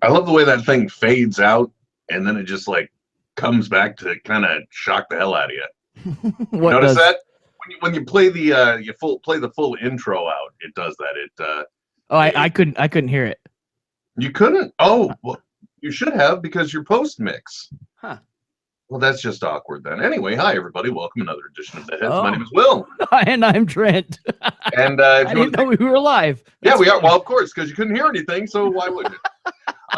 I love the way that thing fades out and then it just like comes back to kind of shock the hell out of you. What Notice does? that when you play the play the full intro out, it does that. I couldn't hear it. You couldn't? Oh, well, you should have because you're post mix. Huh. Well, that's just awkward then. Anyway, hi everybody. Welcome to another edition of NetHeads. Oh. My name is Will. And I'm Trent. And I didn't know we were live. Yeah, we are. Well, of course, because you couldn't hear anything, so why wouldn't you?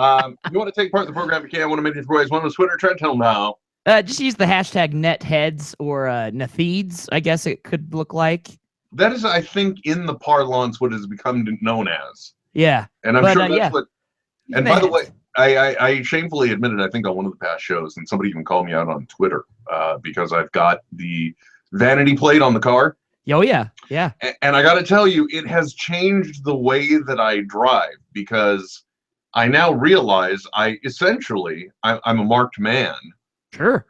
If you want to take part in the program, you can. One of many ways. One is Twitter, Trent, tell them now. Just use the hashtag NetHeads or NetHeads, I guess it could look like. That is, I think, in the parlance, what has become known as. Yeah. And I'm sure that's what. And by the way, NetHeads. I shamefully admitted, I think, on one of the past shows, and somebody even called me out on Twitter because I've got the vanity plate on the car. Oh, yeah. Yeah. And I got to tell you, it has changed the way that I drive because I now realize I'm a marked man. Sure.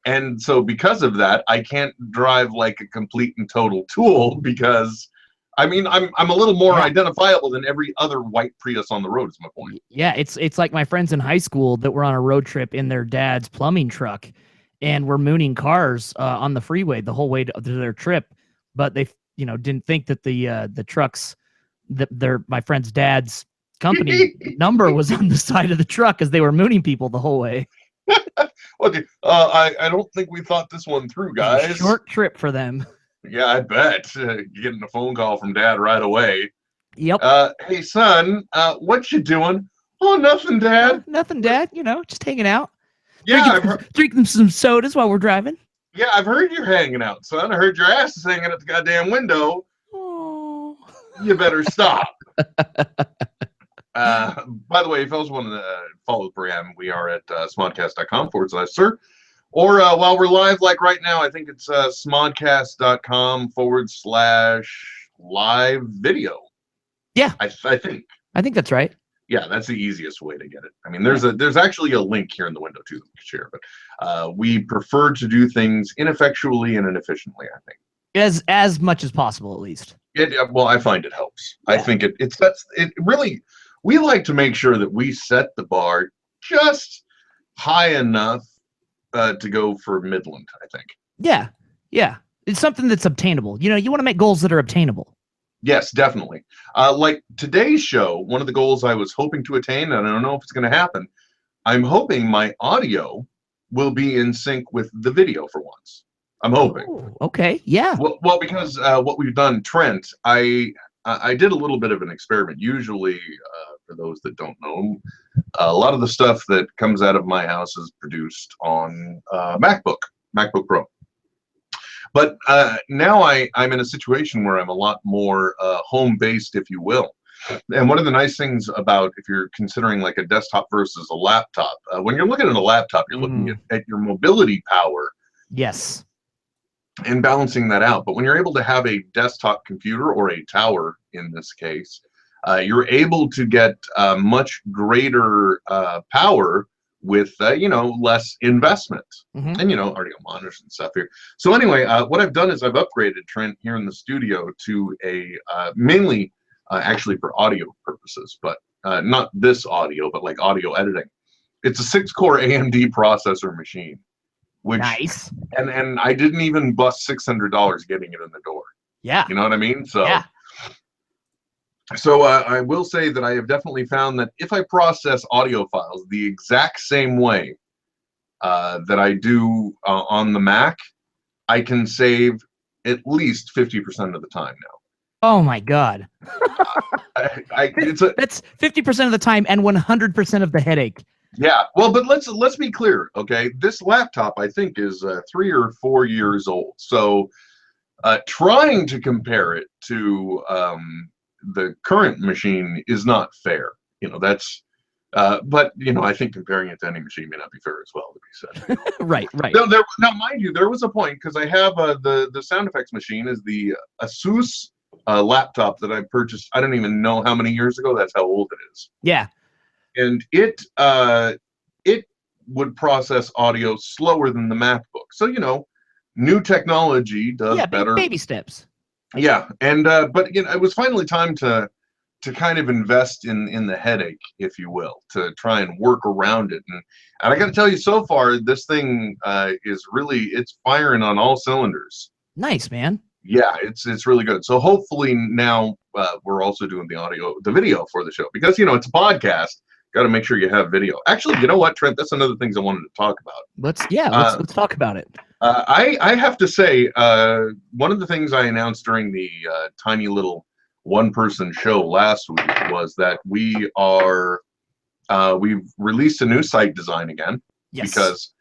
And so because of that, I can't drive like a complete and total tool because, I mean, I'm a little more identifiable than every other white Prius on the road is my point. Yeah, it's like my friends in high school that were on a road trip in their dad's plumbing truck and were mooning cars on the freeway the whole way to their trip. But they, didn't think that the trucks, my friend's dad's company number was on the side of the truck as they were mooning people the whole way. Okay, I don't think we thought this one through, guys. Short trip for them. Yeah, I bet. You're getting a phone call from Dad right away. Yep. Hey, son, what you doing? Oh, nothing, Dad. Nothing, Dad. Just hanging out. Yeah, drinking some sodas while we're driving. Yeah, I've heard you're hanging out, son. I heard your ass is hanging at the goddamn window. Oh. You better stop. By the way, if you also want to follow the program, we are at smodcast.com/sir. Or while we're live, like right now, I think it's smodcast.com/live video. Yeah. I think. I think that's right. Yeah, that's the easiest way to get it. I mean, there's actually a link here in the window too that we can share, but we prefer to do things ineffectually and inefficiently, I think. As much as possible, at least. Well, I find it helps. Yeah. I think it sets it really. We like to make sure that we set the bar just high enough to go for Midland, I think. Yeah. Yeah. It's something that's obtainable. You want to make goals that are obtainable. Yes, definitely. Like today's show, one of the goals I was hoping to attain, and I don't know if it's going to happen, I'm hoping my audio will be in sync with the video for once. I'm hoping. Oh, okay. Yeah. Well, because what we've done, Trent, I did a little bit of an experiment. Usually, for those that don't know, a lot of the stuff that comes out of my house is produced on MacBook Pro. But now I'm in a situation where I'm a lot more home-based, if you will. And one of the nice things about if you're considering like a desktop versus a laptop, when you're looking at a laptop, you're looking at your mobility power. Yes. And balancing that out. But when you're able to have a desktop computer or a tower, in this case, you're able to get much greater power with less investment and audio monitors and stuff here. So anyway, what I've done is I've upgraded Trent here in the studio to a mainly actually for audio purposes, but not this audio, but like audio editing. It's a 6-core AMD processor machine, which nice. And I didn't even bust $600 getting it in the door. Yeah, you know what I mean. So yeah. So I will say that I have definitely found that if I process audio files the exact same way that I do on the Mac, I can save at least 50% of the time now. Oh my God. That's 50% of the time and 100% of the headache. Yeah, well, but let's be clear, okay? This laptop, I think, is 3 or 4 years old. So trying to compare it to the current machine is not fair. That's but I think comparing it to any machine may not be fair as well, to be said. Right. Now, mind you, there was a point because I have the sound effects machine is the Asus laptop that I purchased. I don't even know how many years ago. That's how old it is. Yeah. And it would process audio slower than the MacBook. So new technology does better. Baby steps. Yeah, and but it was finally time to to kind of invest in the headache, if you will, to try and work around it. And I got to tell you, so far, this thing is really, it's firing on all cylinders. Nice, man. Yeah, it's really good. So hopefully now we're also doing the video for the show, because, you know, it's a podcast. Got to make sure you have video. Actually, you know what, Trent? That's another thing I wanted to talk about. Let's talk about it. I have to say, one of the things I announced during the tiny little one-person show last week was that we've released a new site design again. Yes. Because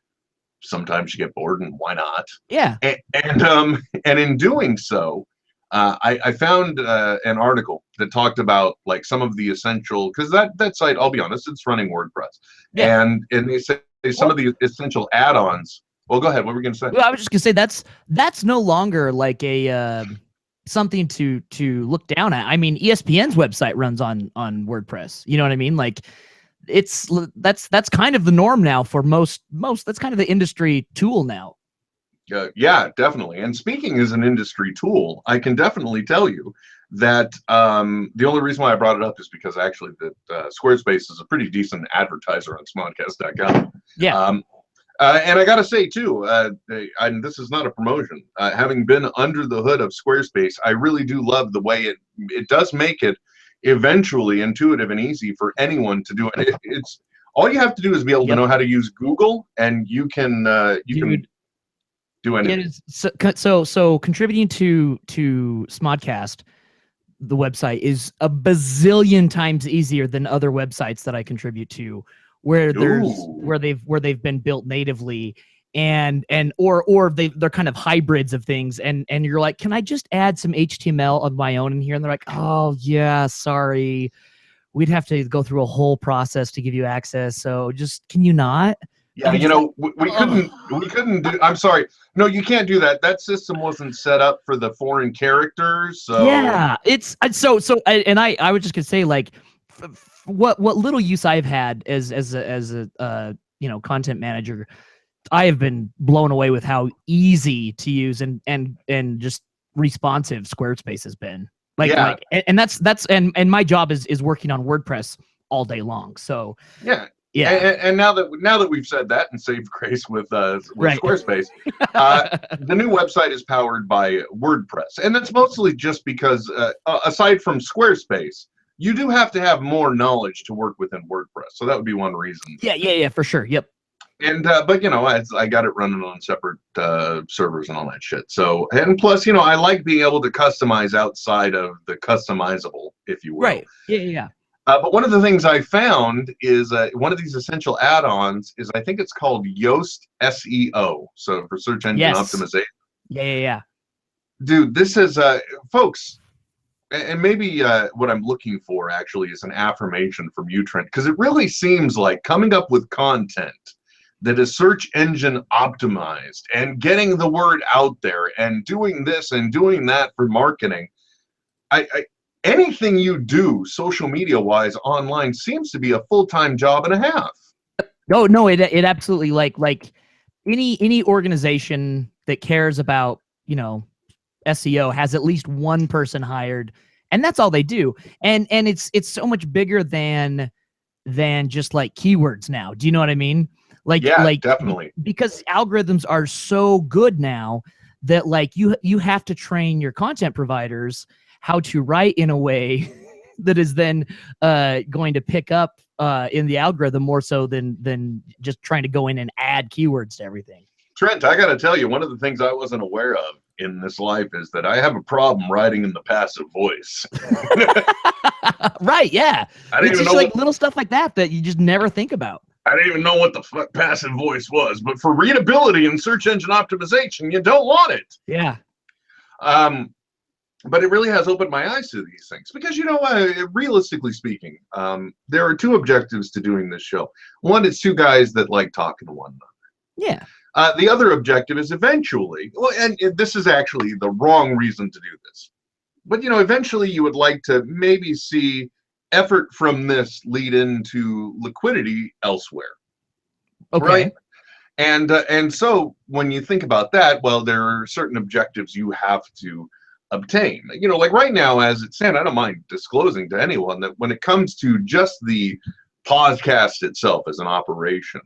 sometimes you get bored, and why not? Yeah. And in doing so, I found an article that talked about like some of the essential, because that site, I'll be honest, it's running WordPress. Yeah. And they say some of the essential add-ons. Well, go ahead. What were you going to say? Well, I was just gonna say that's no longer like a something to look down at. I mean, ESPN's website runs on WordPress. You know what I mean? Like, that's kind of the norm now for most. That's kind of the industry tool now. Yeah, definitely. And speaking as an industry tool, I can definitely tell you that the only reason why I brought it up is because actually that Squarespace is a pretty decent advertiser on smodcast.com. Yeah. And I got to say, too, and this is not a promotion, having been under the hood of Squarespace, I really do love the way it does make it eventually intuitive and easy for anyone to do it. It's all you have to do is be able to know how to use Google, and you can do anything. It is so contributing to Smodcast, the website, is a bazillion times easier than other websites that I contribute to, where they've been built natively or they're kind of hybrids of things, and you're like, can I just add some HTML of my own in here? And they're like, oh yeah, sorry, we'd have to go through a whole process to give you access, so just, can you not? Yeah, you know, we couldn't do, I'm sorry. No, you can't do that. That system wasn't set up for the foreign characters. So yeah, it's so I was just gonna say, like, what little use I've had as a content manager, I have been blown away with how easy to use and just responsive Squarespace has been. And that's my job is working on WordPress all day long. So yeah. Yeah. And now that we've said that and saved grace with Squarespace, the new website is powered by WordPress, and that's mostly just because, aside from Squarespace, you do have to have more knowledge to work within WordPress. So that would be one reason. Yeah, for sure. Yep. And but you know, I got it running on separate servers and all that shit. So, and plus, you know, I like being able to customize outside of the customizable, if you will. Right. Yeah. But one of the things I found is one of these essential add-ons is, I think it's called Yoast SEO, so for search engine optimization. Yeah. Dude, this is, folks, and maybe what I'm looking for actually is an affirmation from you, Trent, because it really seems like coming up with content that is search engine optimized and getting the word out there and doing this and doing that for marketing, anything you do social media wise online seems to be a full-time job and a half. No, it absolutely, like any organization that cares about, SEO has at least one person hired, and that's all they do. And it's so much bigger than just like keywords now. Do you know what I mean? Like definitely. Because algorithms are so good now that like you have to train your content providers how to write in a way that is then going to pick up in the algorithm more so than just trying to go in and add keywords to everything. Trent, I got to tell you, one of the things I wasn't aware of in this life is that I have a problem writing in the passive voice. Right, yeah. It's just like little stuff like that you just never think about. I didn't even know what the fuck passive voice was, but for readability and search engine optimization, you don't want it. Yeah. But it really has opened my eyes to these things because, realistically speaking, there are two objectives to doing this show. One, it's two guys that like talking to one another. Yeah. The other objective is eventually, and this is actually the wrong reason to do this, but, eventually you would like to maybe see effort from this lead into liquidity elsewhere. Okay. Right? And so when you think about that, well, there are certain objectives you have to obtain. You know, like right now, as it stands, I don't mind disclosing to anyone that when it comes to just the podcast itself as an operation,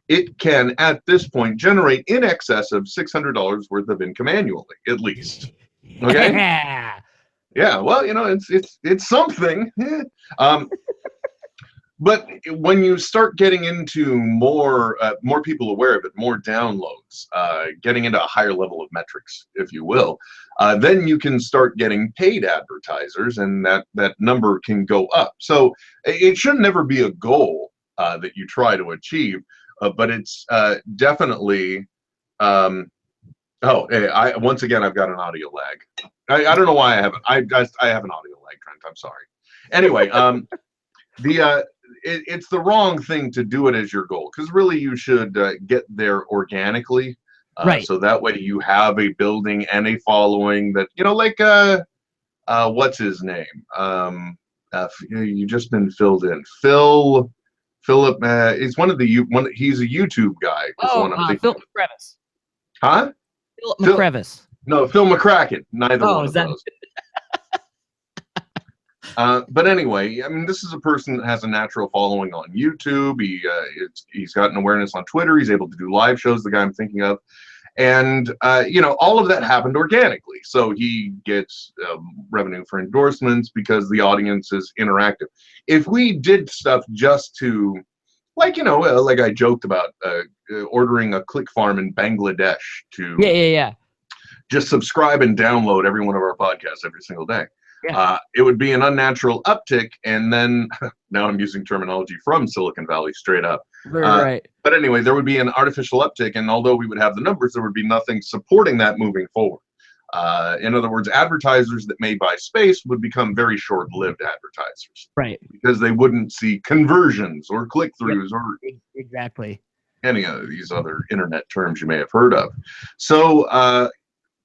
it can at this point generate in excess of $600 worth of income annually, at least. Okay. Yeah. Yeah. Well, you know, it's something. But when you start getting into more people aware of it, more downloads, getting into a higher level of metrics, if you will, then you can start getting paid advertisers, and that number can go up. So it should never be a goal that you try to achieve, but it's definitely. Once again, I've got an audio lag. I don't know why I haven't. I have an audio lag, Trent. I'm sorry. Anyway, it's the wrong thing to do it as your goal, because really you should get there organically, Right. so that way you have a building and a following that, you know, like what's his name, you just been filled in, Philip, he's he's a YouTube guy, is the one I'm thinking Philip of. McCrevis. Huh? Philip McCrevis. No, Phil McCracken, neither one of those. But anyway, I mean, this is a person that has a natural following on YouTube. He's got an awareness on Twitter. He's able to do live shows, the guy I'm thinking of. And, you know, all of that happened organically. So he gets revenue for endorsements because the audience is interactive. If we did stuff just to, like, you know, like I joked about ordering a click farm in Bangladesh to just subscribe and download every one of our podcasts every single day. Yeah. It would be an unnatural uptick, and then now I'm using terminology from Silicon Valley straight up. Right. But anyway, there would be an artificial uptick, and although we would have the numbers, there would be nothing supporting that moving forward. In other words, advertisers that may buy space would become very short-lived advertisers. Right. Because they wouldn't see conversions or click-throughs or exactly any of these other internet terms you may have heard of. So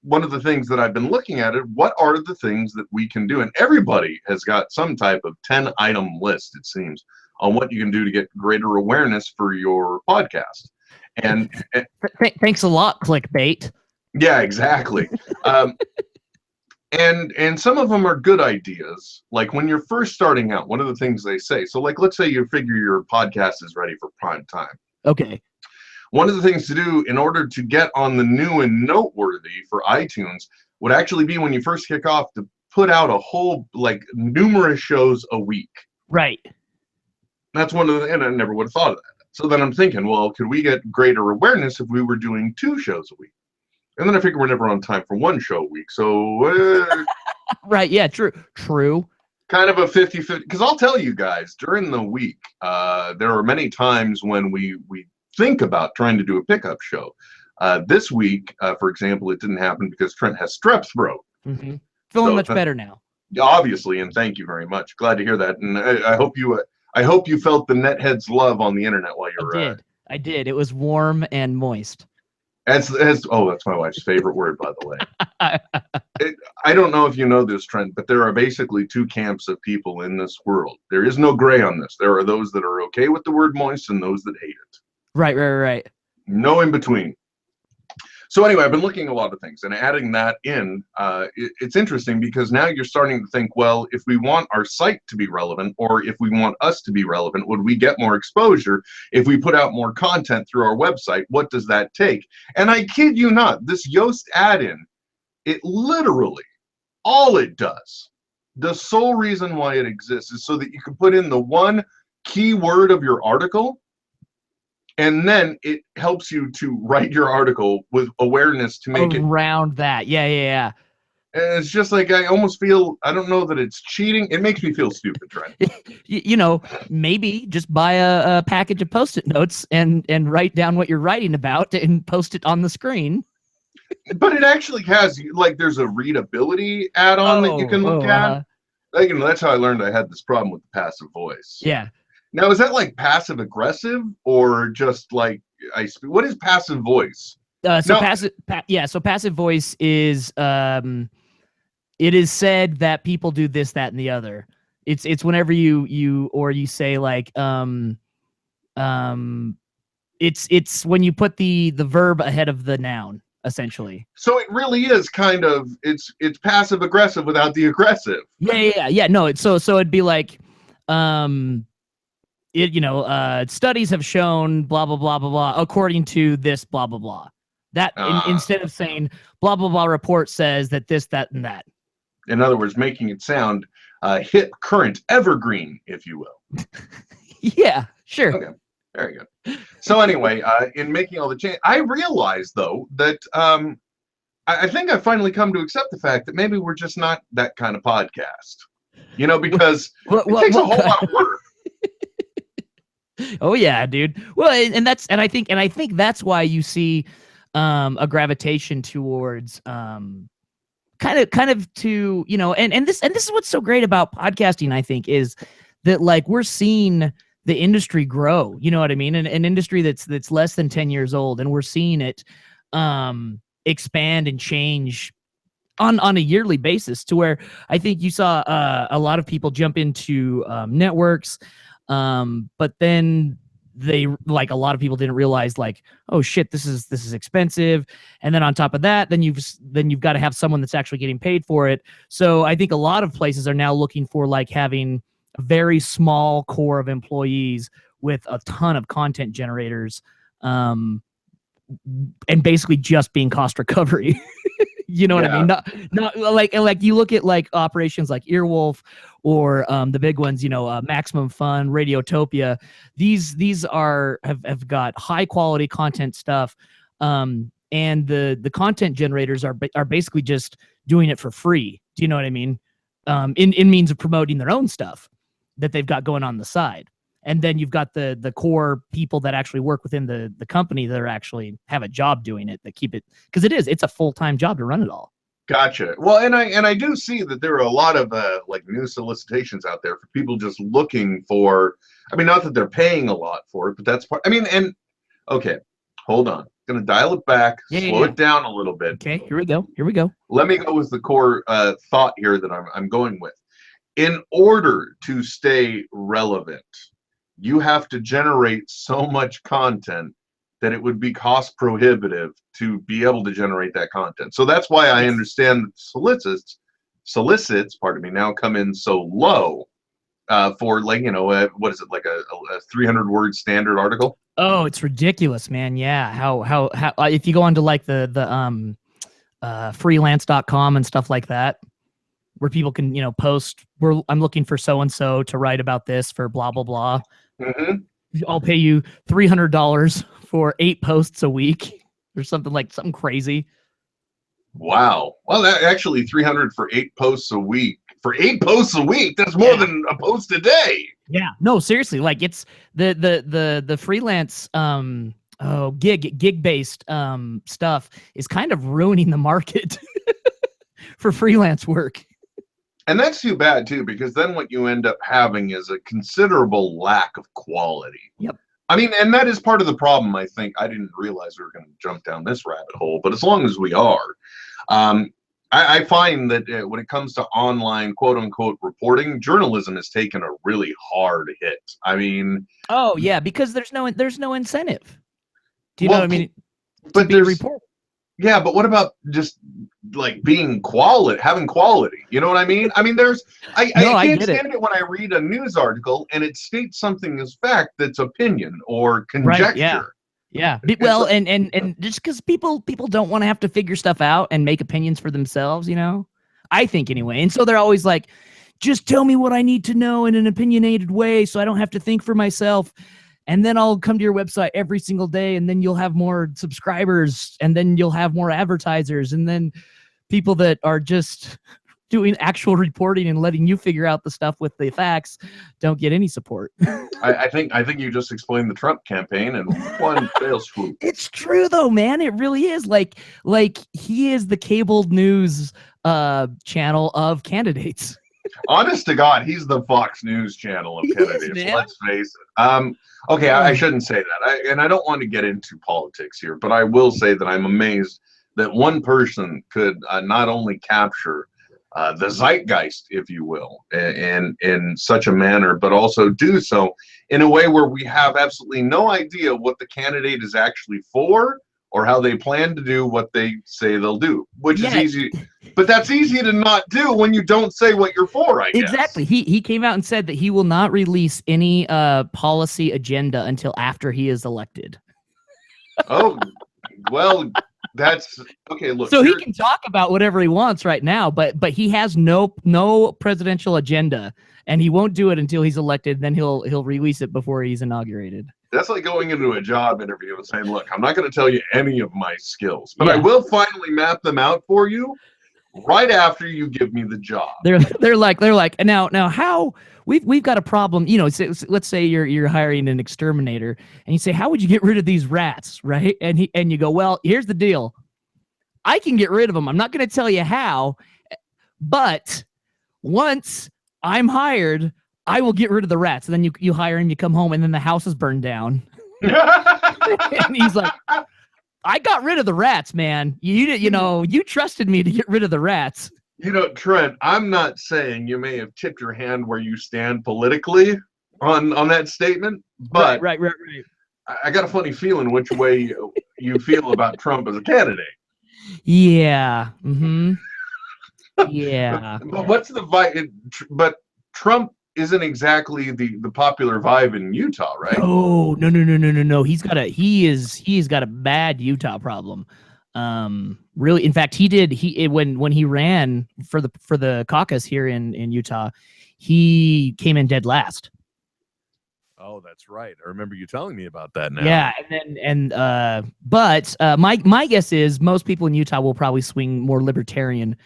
one of the things that I've been looking at what are the things that we can do? And everybody has got some type of 10-item list, it seems, on what you can do to get greater awareness for your podcast. And thanks a lot, clickbait. Yeah, exactly. And some of them are good ideas. Like when you're first starting out, one of the things they say, so like, let's say you figure your podcast is ready for prime time. Okay. One of the things to do in order to get on the new and noteworthy for iTunes would actually be, when you first kick off, to put out a whole, like, numerous shows a week. Right. That's one of the, and I never would have thought of that. So then I'm thinking, well, could we get greater awareness if we were doing 2 shows a week? And then I figure we're never on time for 1 show a week. So, right. Yeah, true. Kind of a 50-50. Because I'll tell you guys, during the week, there are many times when we think about trying to do a pickup show. This week, for example, it didn't happen because Trent has strep throat. Mm-hmm. Feeling much better now. Obviously, and thank you very much. Glad to hear that. And I hope you felt the NetHeads love on the internet while you were. I did. It was warm and moist. That's my wife's favorite word, by the way. I don't know if you know this, Trent, but there are basically 2 camps of people in this world. There is no gray on this. There are those that are okay with the word moist and those that hate it. Right. No in between. So anyway, I've been looking at a lot of things, and adding that in, it's interesting because now you're starting to think, well, if we want our site to be relevant, or if we want us to be relevant, would we get more exposure if we put out more content through our website? What does that take? And I kid you not, this Yoast add-in, it literally, all it does, the sole reason why it exists is so that you can put in the one keyword of your article, and then it helps you to write your article with awareness to make it around that. Yeah. And it's just like, I almost feel, I don't know that it's cheating. It makes me feel stupid, Trent. You know, maybe just buy a package of Post-it notes and write down what you're writing about and post it on the screen. But it actually has, like, there's a readability add-on that you can look at. Like, you know, that's how I learned I had this problem with the passive voice. Yeah. Now, is that like passive aggressive or just like what is passive voice? So passive voice is it is said that people do this, that, and the other. It's whenever you say like it's when you put the verb ahead of the noun. essentially. So it really is kind of it's passive aggressive without the aggressive. Yeah. No, so it'd be like, studies have shown blah blah blah blah blah according to this blah blah blah. That instead of saying blah blah blah report says that this, that, and that. In other words, making it sound hip, current, evergreen, if you will. Yeah, sure. Okay, very good. So anyway, in making all the change, I realized though that I think I finally come to accept the fact that maybe we're just not that kind of podcast. Because it takes a whole lot of work. Oh yeah, dude. Well, and I think that's why you see a gravitation towards kind of to, and this is what's so great about podcasting, I think, is that like we're seeing the industry grow, you know what I mean? An industry that's less than 10 years old, and we're seeing it expand and change on a yearly basis, to where I think you saw a lot of people jump into networks, but then they, like, a lot of people didn't realize, like, oh shit, this is expensive, and then on top of that, then you've got to have someone that's actually getting paid for it. So I think a lot of places are now looking for like having a very small core of employees with a ton of content generators, and basically just being cost recovery. You know what I mean? Not like you look at like operations like Earwolf or the big ones, Maximum Fun, Radiotopia. These have got high quality content stuff, and the content generators are basically just doing it for free. Do you know what I mean? In means of promoting their own stuff that they've got going on the side. And then you've got the core people that actually work within the company that are actually have a job doing it, that keep it, because it's a full-time job to run it all. Gotcha. Well, and I do see that there are a lot of like new solicitations out there for people just looking for. I mean, not that they're paying a lot for it, but that's part. I mean, and okay, hold on. I'm gonna dial it back, slow it down a little bit. Okay, here we go. Let me go with the core thought here that I'm going with. In order to stay relevant, you have to generate so much content that it would be cost prohibitive to be able to generate that content. So that's why I understand solicits, now come in so low for, like, what is it, like a 300-word standard article? Oh, it's ridiculous, man. Yeah. How if you go onto like the freelance.com and stuff like that, where people can, post, I'm looking for so-and-so to write about this for blah, blah, blah. Mm-hmm. I'll pay you $300 for 8 posts a week or something crazy. Wow. Well, that actually 300 for 8 posts a week. For 8 posts a week, that's more than a post a day. Yeah. No, seriously. Like, it's the freelance gig based stuff is kind of ruining the market for freelance work. And that's too bad, too, because then what you end up having is a considerable lack of quality. Yep. I mean, and that is part of the problem, I think. I didn't realize we were going to jump down this rabbit hole, but as long as we are, I find that when it comes to online, quote-unquote, reporting, journalism has taken a really hard hit. I mean... Oh, yeah, because there's no incentive. Do you know what I mean? But be a reporter. Yeah, but what about just like having quality? You know what I mean? I mean, I can't stand it when I read a news article and it states something as fact that's opinion or conjecture. Right, yeah. Well, and just because people don't want to have to figure stuff out and make opinions for themselves, I think anyway. And so they're always like, just tell me what I need to know in an opinionated way so I don't have to think for myself. And then I'll come to your website every single day, and then you'll have more subscribers, and then you'll have more advertisers, and then people that are just doing actual reporting and letting you figure out the stuff with the facts don't get any support. I think you just explained the Trump campaign in one fell swoop. It's true though, man. It really is. Like he is the cable news channel of candidates. Honest to God, he's the Fox News channel of candidates. Let's face it. Okay, I shouldn't say that. And I don't want to get into politics here, but I will say that I'm amazed that one person could not only capture the zeitgeist, if you will, in such a manner, but also do so in a way where we have absolutely no idea what the candidate is actually for or how they plan to do what they say they'll do, which is Yeah. easy. But that's easy to not do when you don't say what you're for, I guess. Exactly. He came out and said that he will not release any policy agenda until after he is elected. Oh, well, that's okay. Look, So he can talk about whatever he wants right now, but he has no presidential agenda, and he won't do it until he's elected. Then he'll release it before he's inaugurated. that's like going into a job interview and saying, "Look, I'm not going to tell you any of my skills, but Yeah. I will finally map them out for you right after you give me the job." They're like now how we've got a problem. You know, let's say you're hiring an exterminator, and you say, how would you get rid of these rats, right? And you go, well, here's the deal. I can get rid of them. I'm not going to tell you how, but once I'm hired, I will get rid of the rats. And then you hire him, you come home, and then the house is burned down. And he's like, I got rid of the rats, man. You trusted me to get rid of the rats. You know, Trent, I'm not saying you may have tipped your hand where you stand politically on that statement, but right. I got a funny feeling which way you feel about Trump as a candidate. Yeah. Mm-hmm. Yeah. But what's the vibe? But Trump isn't exactly the popular vibe in Utah, right? Oh, no. He's got a bad Utah problem. Really, in fact, when he ran for the caucus here in Utah, he came in dead last. Oh, that's right. I remember you telling me about that now. Yeah, but my guess is most people in Utah will probably swing more libertarian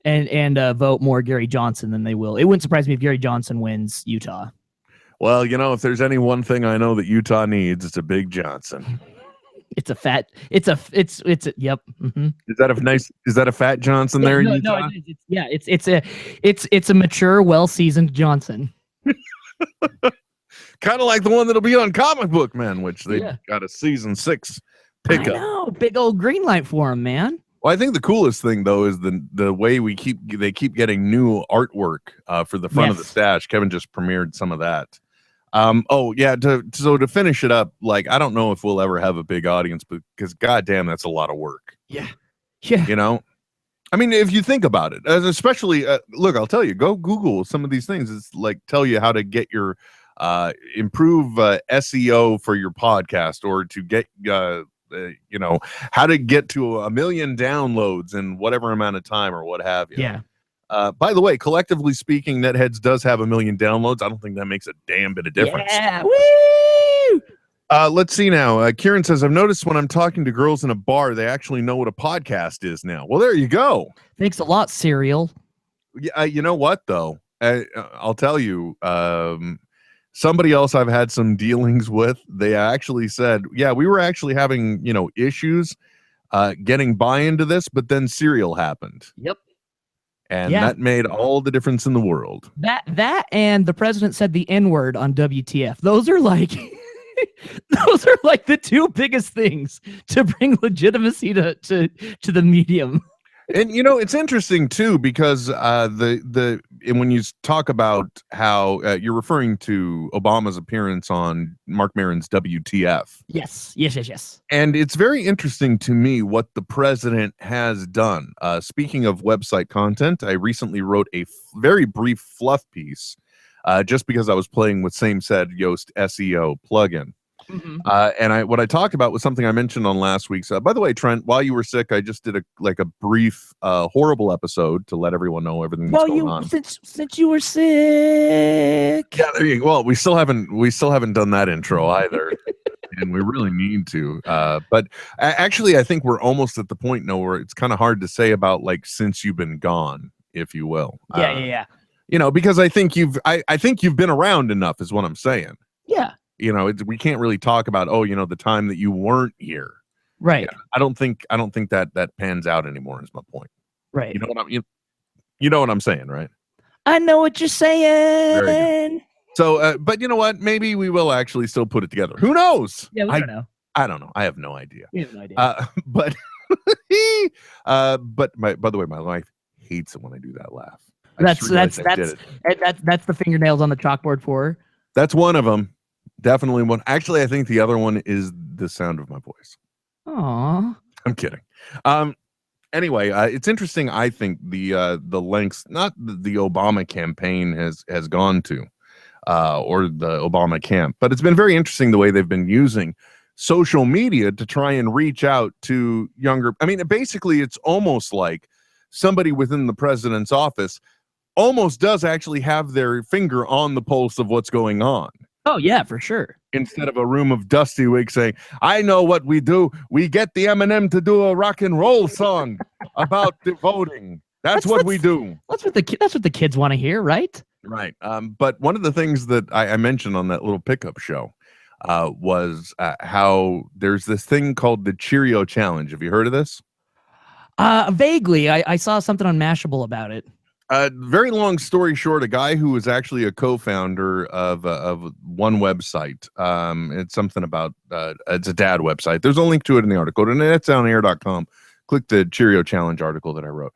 and vote more Gary Johnson than they will. It wouldn't surprise me if Gary Johnson wins Utah. Well, you know, if there's any one thing I know that Utah needs, it's a big Johnson. Yep. Mm-hmm. Is that a fat Johnson there in Utah? No, it's a mature, well-seasoned Johnson. Kind of like the one that'll be on Comic Book Man, which they got a season 6 pickup. I know, big old green light for him, man. Well, I think the coolest thing though is the way they keep getting new artwork for the front of the stash. Kevin just premiered some of that. To finish it up, like, I don't know if we'll ever have a big audience, because goddamn, that's a lot of work. Yeah. You know, I mean, if you think about it, especially look, I'll tell you, go Google some of these things. It's like tell you how to get your improve SEO for your podcast, or to get how to get to 1 million downloads in whatever amount of time or what have you. Yeah. By the way, collectively speaking, NetHeads does have 1 million downloads. I don't think that makes a damn bit of difference. Yeah. Woo! Let's see now. Kieran says, I've noticed when I'm talking to girls in a bar, they actually know what a podcast is now. Well, there you go. Thanks a lot, Serial. Yeah, you know what, though? I'll tell you, somebody else I've had some dealings with, they actually said, yeah, we were actually having, issues getting buy into this, but then Serial happened. Yep. And that made all the difference in the world. That and the president said the N-word on WTF. Those are like the two biggest things to bring legitimacy to the medium. And it's interesting too, because when you talk about how you're referring to Obama's appearance on Mark Maron's WTF. Yes. And it's very interesting to me what the president has done. Speaking of website content, I recently wrote a very brief fluff piece just because I was playing with Same Said Yoast SEO plugin. Mm-hmm. And what I talked about was something I mentioned on last week's. By the way, Trent, while you were sick, I just did a brief, horrible episode to let everyone know everything that's going on. Since you were sick. Yeah, there you go. Well, we still haven't done that intro either, and we really need to. But actually, I think we're almost at the point now where it's kind of hard to say about, like, since you've been gone, if you will. Yeah. Because I think you've been around enough, is what I'm saying. Yeah. We can't really talk about the time that you weren't here, right? Yeah, I don't think that pans out anymore. Is my point, right? You know what I'm saying, right? I know what you're saying. So, but you know what? Maybe we will actually still put it together. Who knows? Yeah, we don't know. I don't know. I have no idea. We have no idea. But by the way, my wife hates it when I do that laugh. That's the fingernails on the chalkboard for her. That's one of them. Definitely one. Actually, I think the other one is the sound of my voice. Aw. I'm kidding. Anyway, it's interesting. I think the lengths not the Obama campaign has gone to, or the Obama camp, but it's been very interesting the way they've been using social media to try and reach out to younger. I mean, basically, it's almost like somebody within the president's office almost does actually have their finger on the pulse of what's going on. Oh yeah, for sure. Instead of a room of Dusty Wig saying, I know what we do. We get the Eminem to do a rock and roll song about the voting. That's what we do. That's what the kids want to hear, right? Right. But one of the things that I mentioned on that little pickup show was how there's this thing called the Cheerio Challenge. Have you heard of this? Vaguely. I saw something on Mashable about it. Very long story short, a guy who was actually a co-founder of one website. It's something about it's a dad website. There's a link to it in the article. Go to netsonair.com. Click the Cheerio Challenge article that I wrote.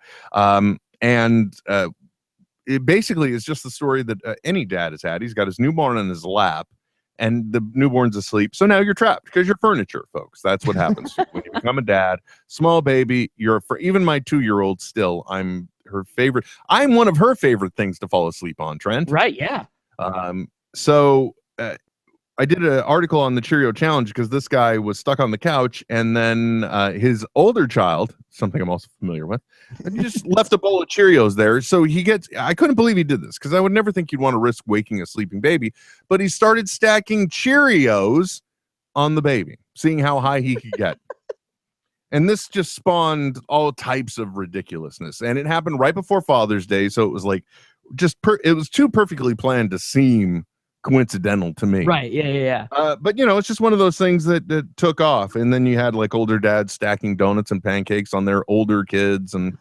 It basically is just the story that any dad has had. He's got his newborn on his lap, and the newborn's asleep. So now you're trapped because you're furniture, folks. That's what happens when you become a dad. Small baby, even my 2-year-old still, I'm her favorite. I'm one of her favorite things to fall asleep on, Trent. Right, yeah. So I did an article on the Cheerio Challenge because this guy was stuck on the couch, and then his older child, something I'm also familiar with, he just left a bowl of Cheerios there. So I couldn't believe he did this because I would never think you'd want to risk waking a sleeping baby, but he started stacking Cheerios on the baby, seeing how high he could get. And this just spawned all types of ridiculousness. And it happened right before Father's Day. So it was like, it was too perfectly planned to seem coincidental to me. Right. Yeah. But, it's just one of those things that took off. And then you had like older dads stacking donuts and pancakes on their older kids and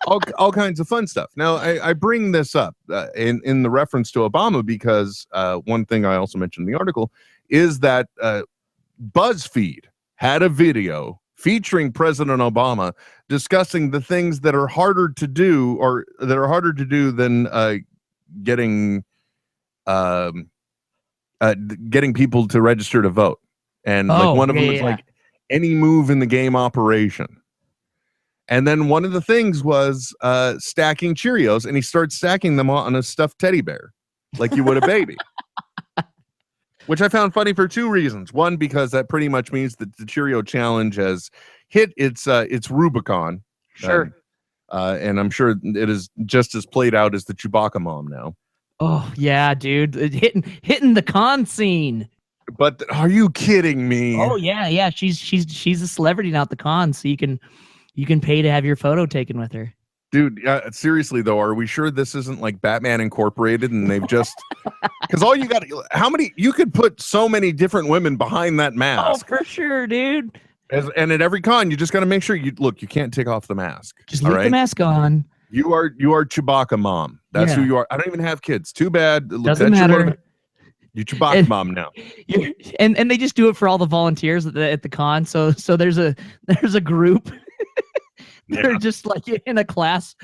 all kinds of fun stuff. Now, I bring this up in the reference to Obama because one thing I also mentioned in the article is that BuzzFeed had a video featuring President Obama discussing the things that are harder to do than getting people to register to vote. And one of them is like any move in the game operation. And then one of the things was stacking Cheerios, and he starts stacking them on a stuffed teddy bear like you would a baby. Which I found funny for 2 reasons. One, because that pretty much means that the Cheerio Challenge has hit its Rubicon. Sure. And I'm sure it is just as played out as the Chewbacca mom now. Oh yeah, dude, hitting the con scene. But are you kidding me? Oh yeah. She's a celebrity now at the con, so you can pay to have your photo taken with her. Dude, seriously though, are we sure this isn't like Batman Incorporated and they've just because you could put so many different women behind that mask. Oh, for sure, dude. And at every con, you just got to make sure you can't take off the mask. Just leave the mask on. You are Chewbacca mom. That's who you are. I don't even have kids. Too bad. Doesn't matter. You Chewbacca mom now. And they just do it for all the volunteers at the con. So there's a group. They're just like in a class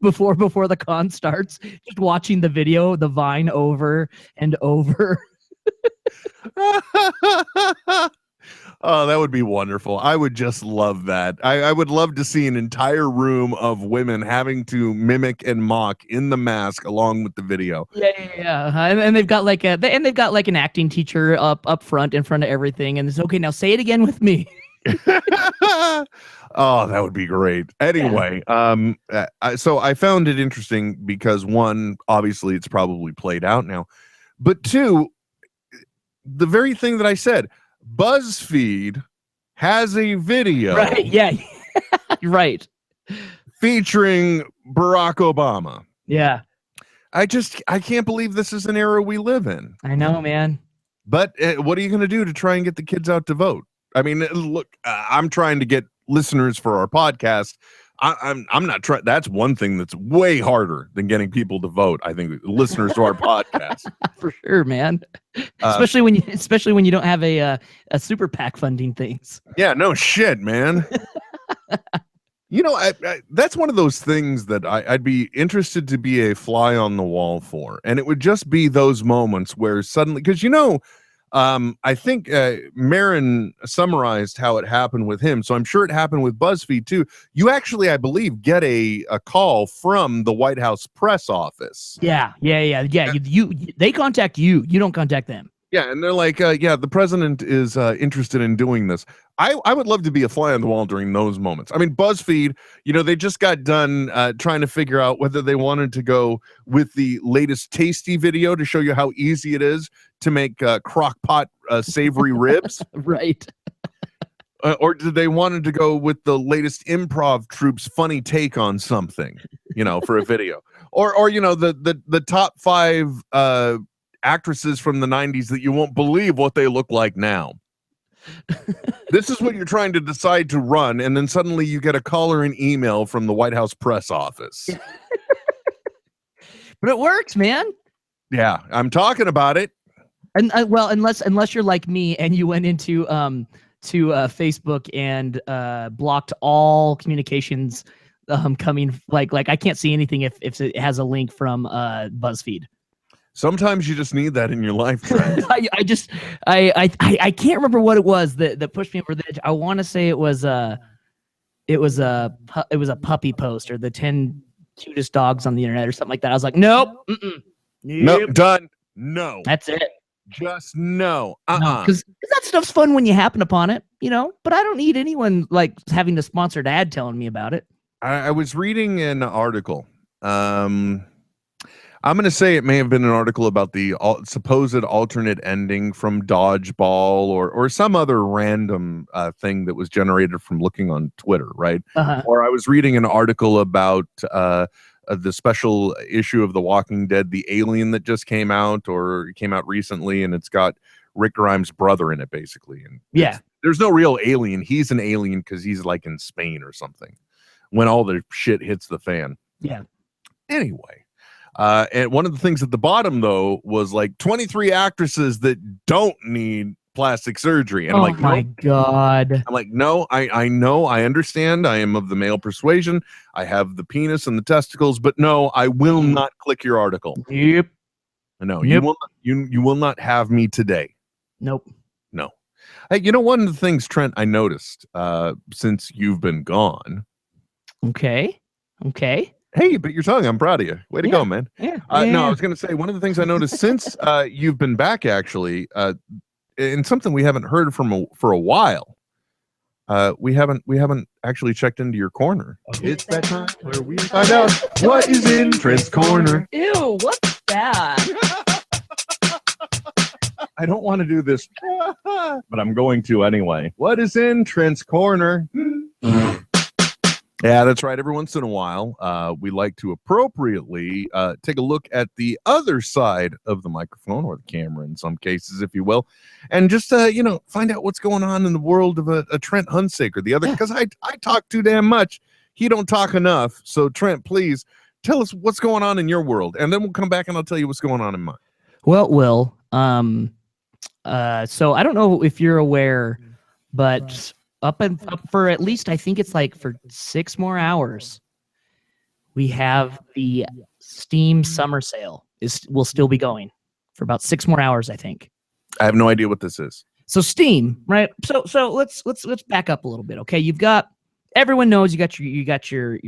before the con starts, just watching the video, the Vine over and over. Oh, that would be wonderful. I would just love that. I would love to see an entire room of women having to mimic and mock in the mask along with the video. Yeah. And they've got like an acting teacher up front in front of everything, and it's okay. Now say it again with me. Oh, that would be great. Anyway, so I found it interesting because one, obviously it's probably played out now, but two, the very thing that I said, BuzzFeed has a video. Right. Yeah. Right. Featuring Barack Obama. Yeah. I can't believe this is an era we live in. I know, man. But what are you going to do to try and get the kids out to vote? I mean, look, I'm trying to get listeners for our podcast. I'm not trying. That's one thing that's way harder than getting people to vote. I think listeners to our podcast. For sure, man. Especially when you don't have a super PAC funding things. Yeah, no shit, man. That's one of those things that I'd be interested to be a fly on the wall for. And it would just be those moments where suddenly, because I think Marin summarized how it happened with him, so I'm sure it happened with BuzzFeed too. You actually, I believe, get a call from the White House press office. Yeah. They contact you. You don't contact them. Yeah, and they're like, yeah, the president is interested in doing this. I would love to be a fly on the wall during those moments. I mean, BuzzFeed, they just got done trying to figure out whether they wanted to go with the latest tasty video to show you how easy it is to make crock pot savory ribs. Right. Or did they wanted to go with the latest improv troupe's funny take on something, for a video? Or the top 5 actresses from the 90s that you won't believe what they look like now. This is what you're trying to decide to run, and then suddenly you get a call or an email from the White House press office. But it works, man. Yeah, I'm talking about it. And well, unless you're like me and you went into to Facebook and blocked all communications coming, like I can't see anything if it has a link from BuzzFeed. Sometimes you just need that in your life, Trent. I can't remember what it was that pushed me over the edge. I want to say it was a puppy post or the 10 cutest dogs on the internet or something like that. I was like, nope, nope, done. No, that's it. Just no. Because that stuff's fun when you happen upon it, But I don't need anyone like having a sponsored ad telling me about it. I was reading an article. I'm going to say it may have been an article about the supposed alternate ending from Dodgeball or some other random thing that was generated from looking on Twitter, right? Or I was reading an article about the special issue of The Walking Dead, The Alien, that just came out recently, and it's got Rick Grimes' brother in it, basically. And yeah, there's no real alien. He's an alien because he's like in Spain or something when all the shit hits the fan. Yeah. Anyway. And one of the things at the bottom, though, was like 23 actresses that don't need plastic surgery. And I'm like, my God. I'm like, no, I know, I understand. I am of the male persuasion. I have the penis and the testicles, but no, I will not click your article. Yep. No, yep. You will not have me today. Nope. No. Hey, one of the things, Trent, I noticed since you've been gone. Okay. Hey, but you're talking. I'm proud of you. Way to go, man. Yeah. No, I was going to say one of the things I noticed since you've been back, actually, and something we haven't heard from for a while. We haven't actually checked into your corner. It's that time where we find out what is in Trent's corner. Ew, what's that? I don't want to do this, but I'm going to anyway. What is in Trent's corner? Yeah, that's right. Every once in a while, we like to appropriately take a look at the other side of the microphone, or the camera in some cases, if you will, and just, find out what's going on in the world of a Trent Hunsaker, the other, because I talk too damn much. He don't talk enough. So, Trent, please tell us what's going on in your world, and then we'll come back and I'll tell you what's going on in mine. Well, Will, so I don't know if you're aware, but up for at least, I think it's like for 6 more hours, we have the Steam summer sale will still be going for about 6 more hours, I think. I have no idea what this is. So Steam, right? So let's back up a little bit. Okay, everyone knows you got your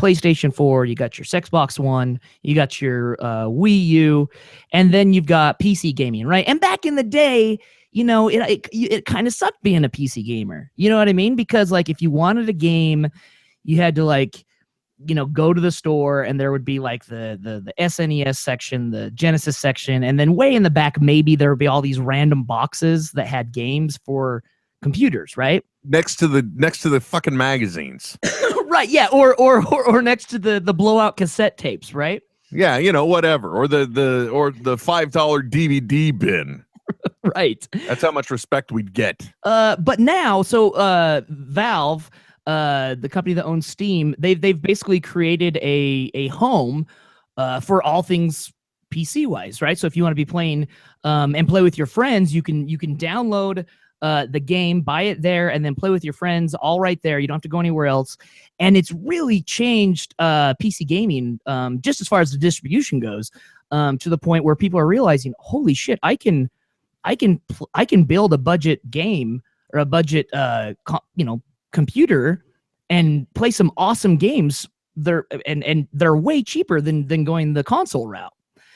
PlayStation 4, you got your Xbox One, you got your Wii U, and then you've got PC gaming, right? And back in the day, it kind of sucked being a PC gamer. You know what I mean? Because like if you wanted a game, you had to go to the store, and there would be like the SNES section, the Genesis section, and then way in the back maybe there would be all these random boxes that had games for computers, right? Next to the fucking magazines. Right, yeah, or next to the blowout cassette tapes, right? Yeah, whatever. Or the $5 DVD bin. Right. That's how much respect we'd get. But now, Valve, the company that owns Steam, they've basically created a home for all things PC wise, right? So if you want to be playing and play with your friends, you can download the game, buy it there, and then play with your friends all right there. You don't have to go anywhere else. And it's really changed PC gaming just as far as the distribution goes, to the point where people are realizing, holy shit, I can build a budget game or a budget computer and play some awesome games. They're way cheaper than going the console route.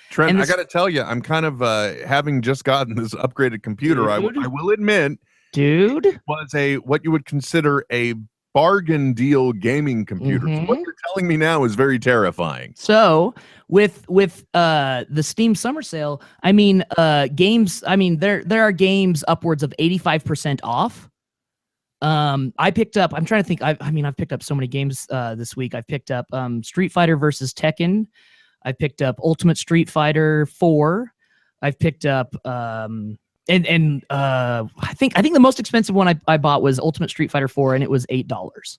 Trent, I got to tell you, I'm kind of having just gotten this upgraded computer. I will admit, dude, was what you would consider a bargain deal gaming computer. So what you're telling me now is very terrifying. So with the Steam Summer Sale, I mean, games. I mean, there are games upwards of 85% off. I picked up. I'm trying to think. I've picked up so many games this week. I've picked up Street Fighter versus Tekken. I picked up Ultimate Street Fighter 4. I've picked up I think the most expensive one I bought was Ultimate Street Fighter 4, and it was $8.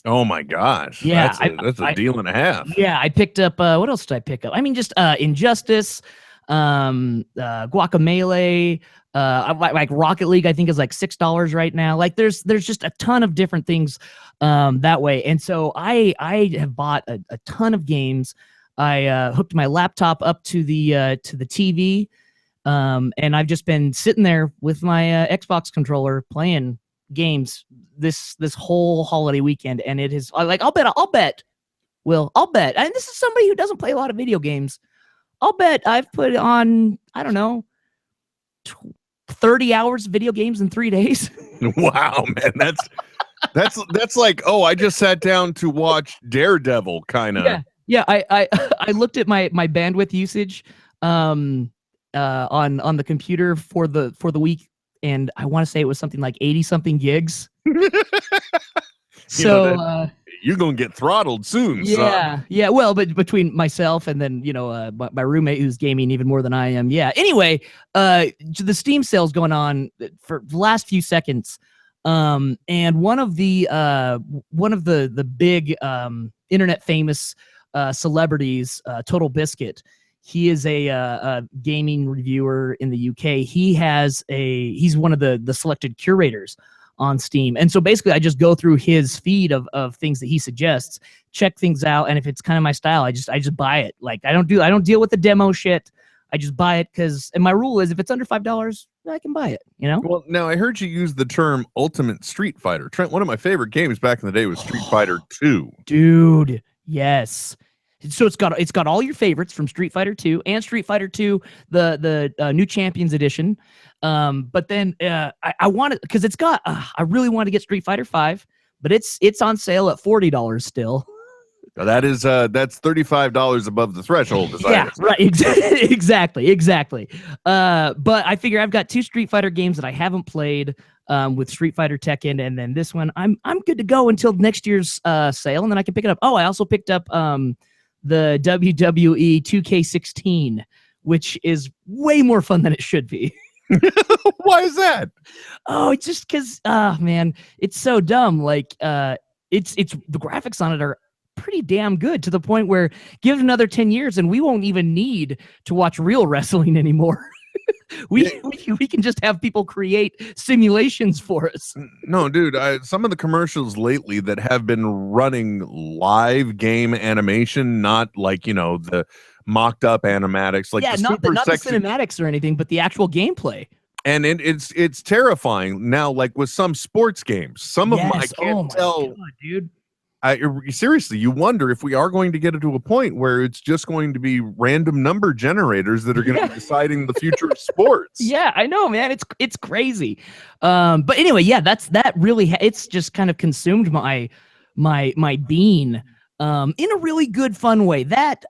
Oh my gosh. Yeah, that's a deal and a half. Yeah, I picked up what else did I pick up? I mean, just Injustice, Guacamelee, like Rocket League, I think is like $6 right now. Like there's just a ton of different things that way. And so I have bought a ton of games. I hooked my laptop up to the TV, and I've just been sitting there with my Xbox controller playing games this whole holiday weekend, and it is like I'll bet, and this is somebody who doesn't play a lot of video games. I'll bet I've put on, I don't know, 30 hours of video games in 3 days. Wow, man, that's like, oh, I just sat down to watch Daredevil, kind of. Yeah, I looked at my bandwidth usage on the computer for the week, and I want to say it was something like 80 something gigs. So you're gonna get throttled soon. Yeah, son. Yeah. Well, but between myself and then my roommate who's gaming even more than I am. Yeah. Anyway, the Steam sale's going on for the last few seconds, and one of the big internet famous celebrities, Total Biscuit. He is a gaming reviewer in the UK. He's one of the selected curators on Steam. And so basically I just go through his feed of things that he suggests, check things out, and if it's kind of my style, I just buy it. Like I don't deal with the demo shit. I just buy it and my rule is if it's under $5, I can buy it, Well, now I heard you use the term Ultimate Street Fighter. Trent, one of my favorite games back in the day was Street Fighter 2. Dude, yes. So it's got all your favorites from Street Fighter 2 and Street Fighter 2, the New Champions Edition. But then I want it because it's got. I really want to get Street Fighter 5, but it's on sale at $40 still. Now that's $35 above the threshold. Yeah, right. Exactly. But I figure I've got 2 Street Fighter games that I haven't played with Street Fighter Tekken, and then this one I'm good to go until next year's sale, and then I can pick it up. Oh, I also picked up the WWE 2K16, which is way more fun than it should be. Why is that? Oh, it's just because, man, it's so dumb. Like, it's the graphics on it are pretty damn good to the point where give it another 10 years and we won't even need to watch real wrestling anymore. We can just have people create simulations for us. No, dude, some of the commercials lately that have been running live game animation, not like, the mocked up animatics, like not the cinematics or anything, but the actual gameplay. And it's terrifying now, like with some sports games. Some of them I can't tell. God, dude. Seriously, you wonder if we are going to get to a point where it's just going to be random number generators that are going to be deciding the future of sports. Yeah, I know, man. It's crazy. But anyway, yeah, that really it's just kind of consumed my being in a really good, fun way. That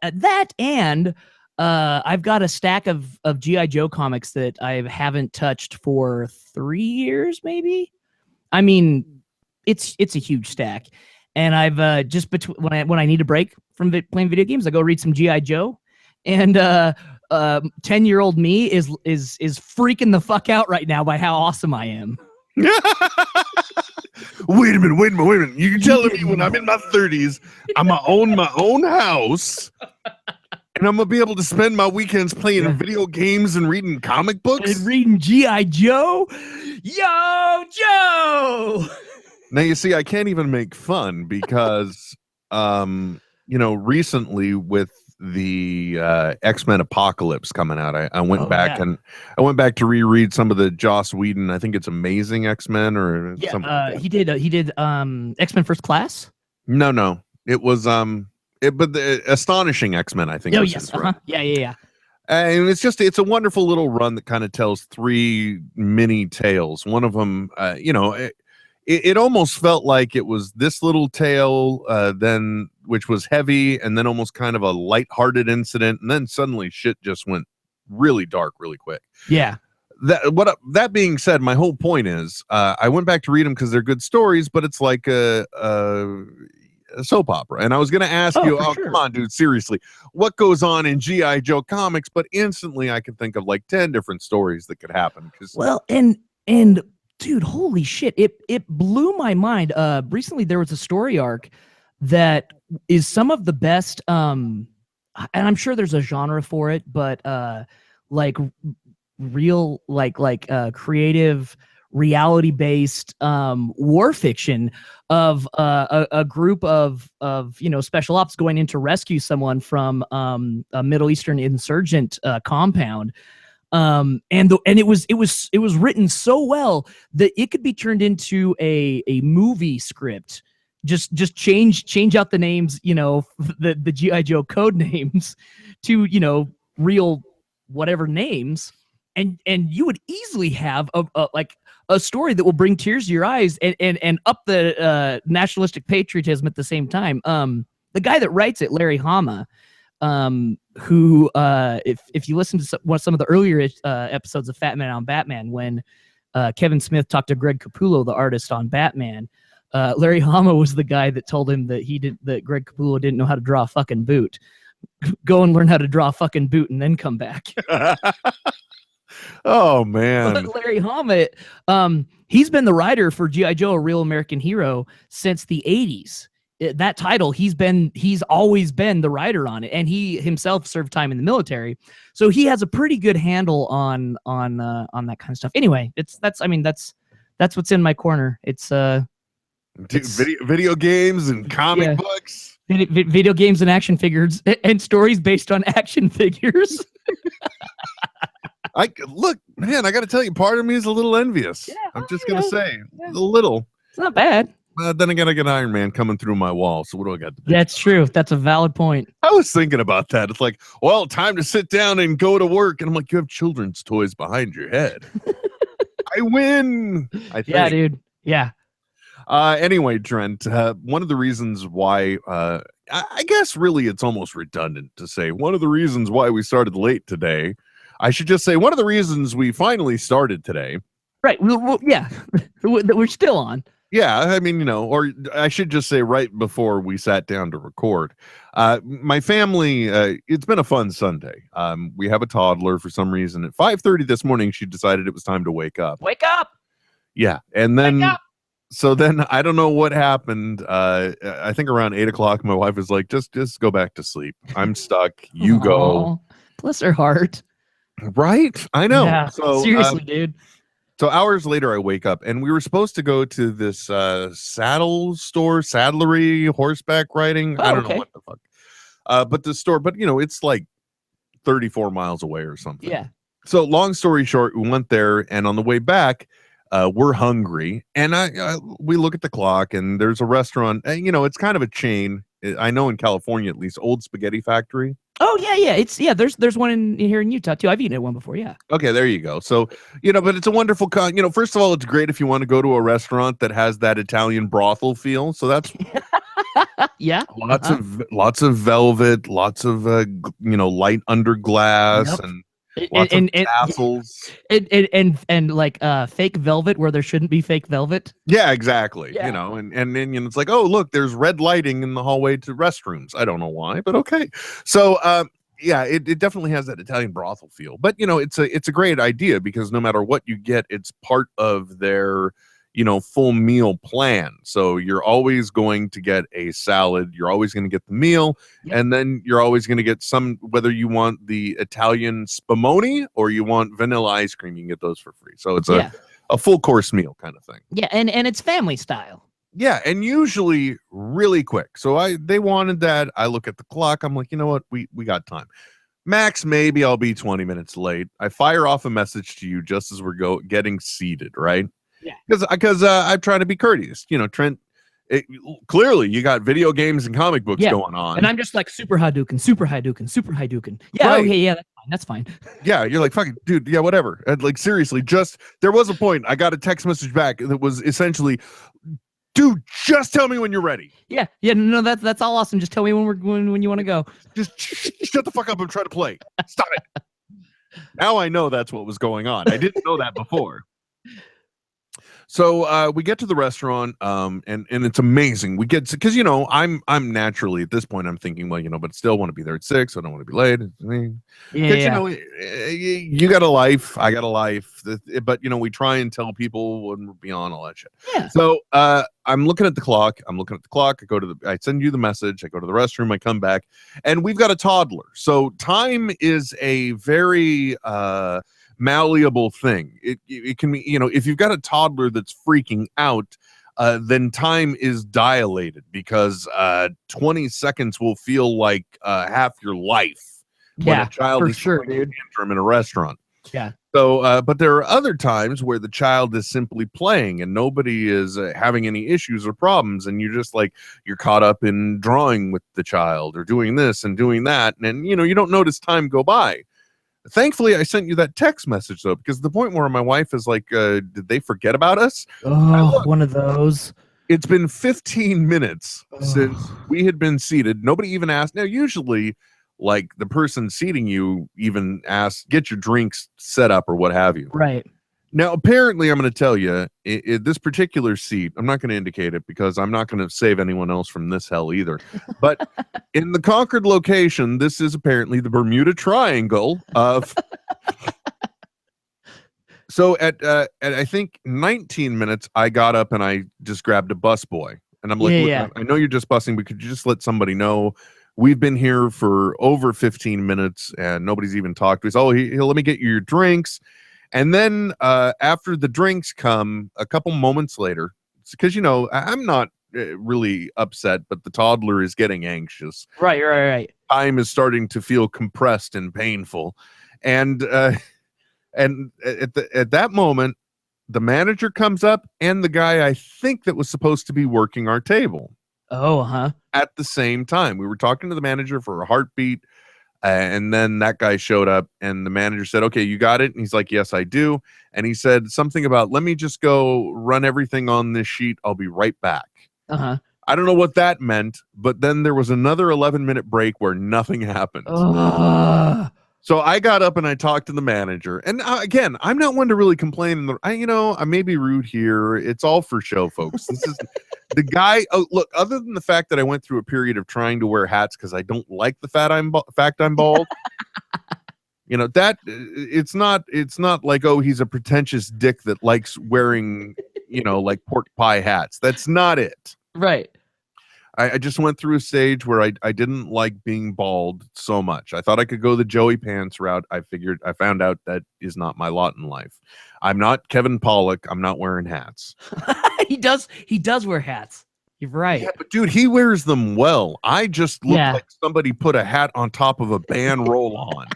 and I've got a stack of G.I. Joe comics that I haven't touched for 3 years, maybe. I memean, it's a huge stack. And I've just when I need a break from playing video games, I go read some G.I. Joe, and 10-year-old me is freaking the fuck out right now by how awesome I am. Wait a minute! You're telling me when I'm in my 30s, I'm gonna own my own house, And I'm gonna be able to spend my weekends playing Yeah. video games and reading comic books. And reading G.I. Joe. Yo, Joe. Now you see, I can't even make fun because, recently with the X-Men Apocalypse coming out, I went back and I went back to reread some of the Joss Whedon. I think it's Amazing X-Men or something. Like he did X-Men First Class. No, it was but the Astonishing X-Men, I think. Oh yes, yeah. And it's a wonderful little run that kind of tells 3 mini tales. One of them, it almost felt like it was this little tale, then which was heavy, and then almost kind of a lighthearted incident, and then suddenly shit just went really dark really quick. Yeah. That being said, my whole point is, I went back to read them because they're good stories, but it's like a soap opera. And I was going to ask you, come on, dude, seriously, what goes on in G.I. Joe comics? But instantly I can think of like 10 different stories that could happen. And dude, holy shit. It blew my mind. Recently there was a story arc that is some of the best, and I'm sure there's a genre for it, but like real, creative, reality-based war fiction of a group of special ops going in to rescue someone from a Middle Eastern insurgent compound. And it was written so well that it could be turned into a movie script. Just change out the names, the G.I. Joe code names to real whatever names, and you would easily have a story that will bring tears to your eyes and up the nationalistic patriotism at the same time. The guy that writes it, Larry Hama, who if you listen to some of the earlier episodes of Fat Man on Batman, when Kevin Smith talked to Greg Capullo, the artist on Batman, Larry Hama was the guy that told him that Greg Capullo didn't know how to draw a fucking boot. Go and learn how to draw a fucking boot and then come back. Oh man. But Larry Hama, he's been the writer for G.I. Joe, A Real American Hero, since the 80s. That title, he's always been the writer on it, and he himself served time in the military, so he has a pretty good handle on that kind of stuff. Anyway, that's what's in my corner. It's video games and comic books, video games and action figures, and stories based on action figures. Look, man, I got to tell you, part of me is a little envious. Yeah, I'm just gonna say, a little. It's not bad. Then again, I got Iron Man coming through my wall. So what do I got to do? That's true. That's a valid point. I was thinking about that. It's like, well, time to sit down and go to work. And I'm like, you have children's toys behind your head. I win. I think. Yeah, dude. Yeah. Anyway, Trent, one of the reasons why, I guess really it's almost redundant to say one of the reasons why we started late today. I should just say one of the reasons we finally started today. Right. Well, yeah. We're still on. Yeah, I mean, or I should just say right before we sat down to record. My family, it's been a fun Sunday. We have a toddler for some reason. At 5:30 this morning, she decided it was time to wake up. Wake up! Yeah, and then, so then I don't know what happened. I think around 8 o'clock, my wife was like, just go back to sleep. I'm stuck. You go. Bless her heart. Right? I know. Yeah, so seriously, dude. So hours later, I wake up, and we were supposed to go to this saddle store, saddlery, horseback riding. I don't know what the fuck. But the store, it's like 34 miles away or something. Yeah. So long story short, we went there, and on the way back, we're hungry, and we look at the clock, and there's a restaurant. And, it's kind of a chain. I know in California, at least, Old Spaghetti Factory. Oh yeah. There's one in here in Utah too. I've eaten at one before. Yeah. Okay, there you go. So but it's a wonderful first of all, it's great if you want to go to a restaurant that has that Italian brothel feel. So that's yeah. Lots of velvet, lots of light under glass, and lots of tassels, and like fake velvet where there shouldn't be fake velvet. Yeah, exactly. Yeah. And then it's like, oh look, there's red lighting in the hallway to restrooms. I don't know why, but okay. So it definitely has that Italian brothel feel. But it's a great idea because no matter what you get, it's part of their full meal plan. So you're always going to get a salad, you're always going to get the meal, and then you're always going to get some, whether you want the Italian spumoni or you want vanilla ice cream, you can get those for free. So it's a full course meal kind of thing. Yeah, and it's family style. Yeah, and usually really quick. So they wanted that. I look at the clock. I'm like, you know what? We got time. Max, maybe I'll be 20 minutes late. I fire off a message to you just as we're getting seated, right? Yeah. Because I'm trying to be courteous. Trent, clearly you got video games and comic books going on. And I'm just like super Hadouken, super Hadouken, super Hadouken. Yeah, right. Okay, yeah, that's fine. Yeah, you're like, fucking dude, yeah, whatever. And like, seriously, there was a point I got a text message back that was essentially, dude, just tell me when you're ready. Yeah, no, that's all awesome. Just tell me when you want to go. Just shut the fuck up and try to play. Stop it. Now I know that's what was going on. I didn't know that before. So we get to the restaurant, and it's amazing. We get, because I'm naturally at this point I'm thinking, well, but still want to be there at 6. I don't want to be late. You got a life, I got a life, but we try and tell people when we're beyond all that shit. Yeah. So I'm looking at the clock. I send you the message. I go to the restroom. I come back, and we've got a toddler. So time is a very malleable thing. It can be, if you've got a toddler that's freaking out, then time is dilated, because 20 seconds will feel like half your life when a child is sure, dude. Tantrum in a restaurant. Yeah. So, but there are other times where the child is simply playing and nobody is having any issues or problems, and you're caught up in drawing with the child or doing this and doing that, and you don't notice time go by. Thankfully, I sent you that text message, though, because the point where my wife is like, did they forget about us? Oh, one of those. It's been 15 minutes since we had been seated. Nobody even asked. Now, usually, like, the person seating you even asks, get your drinks set up or what have you. Right. Now, apparently, I'm going to tell you, this particular seat, I'm not going to indicate it because I'm not going to save anyone else from this hell either. But in the Concord location, this is apparently the Bermuda Triangle of... So at I think 19 minutes, I got up and I just grabbed a busboy. And I'm like, look, I know you're just busing, but could you just let somebody know? We've been here for over 15 minutes and nobody's even talked to us. Oh, let me get you your drinks. And then after the drinks come, a couple moments later, because, I'm not really upset, but the toddler is getting anxious. Right. Time is starting to feel compressed and painful. And at that moment, the manager comes up and the guy I think that was supposed to be working our table. Oh, At the same time. We were talking to the manager for a heartbeat. And then that guy showed up and the manager said, okay, you got it? And he's like, yes, I do. And he said something about, let me just go run everything on this sheet. I'll be right back. I don't know what that meant, but then there was another 11-minute break where nothing happened. So I got up and I talked to the manager. And again, I'm not one to really complain. I may be rude here. It's all for show, folks. This is the guy. Oh, look, other than the fact that I went through a period of trying to wear hats because I don't like the fact I'm bald. That it's not like, oh, he's a pretentious dick that likes wearing, like pork pie hats. That's not it. Right. I just went through a stage where I didn't like being bald so much. I thought I could go the Joey Pants route. I found out that is not my lot in life. I'm not Kevin Pollak. I'm not wearing hats. He does wear hats. You're right. Yeah, but dude, he wears them well. I just look like somebody put a hat on top of a band roll-on.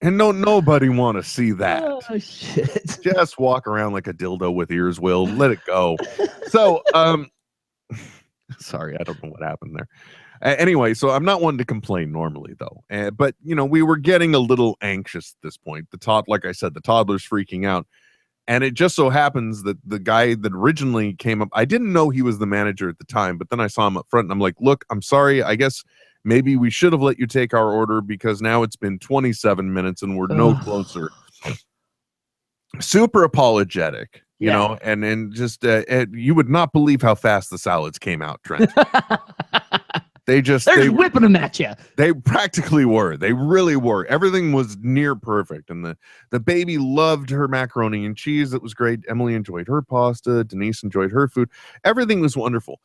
And nobody want to see that. Oh, shit. Just walk around like a dildo with ears, Will. Let it go. So, sorry, I don't know what happened there. Anyway, so I'm not one to complain normally, though. But, we were getting a little anxious at this point. Like I said, the toddler's freaking out. And it just so happens that the guy that originally came up, I didn't know he was the manager at the time, but then I saw him up front and I'm like, look, I'm sorry. I guess maybe we should have let you take our order because now it's been 27 minutes and we're no closer. Super apologetic. And just you would not believe how fast the salads came out, Trent. They're just whipping them at you. They practically were. They really were. Everything was near perfect. And the baby loved her macaroni and cheese. It was great. Emily enjoyed her pasta. Denise enjoyed her food. Everything was wonderful.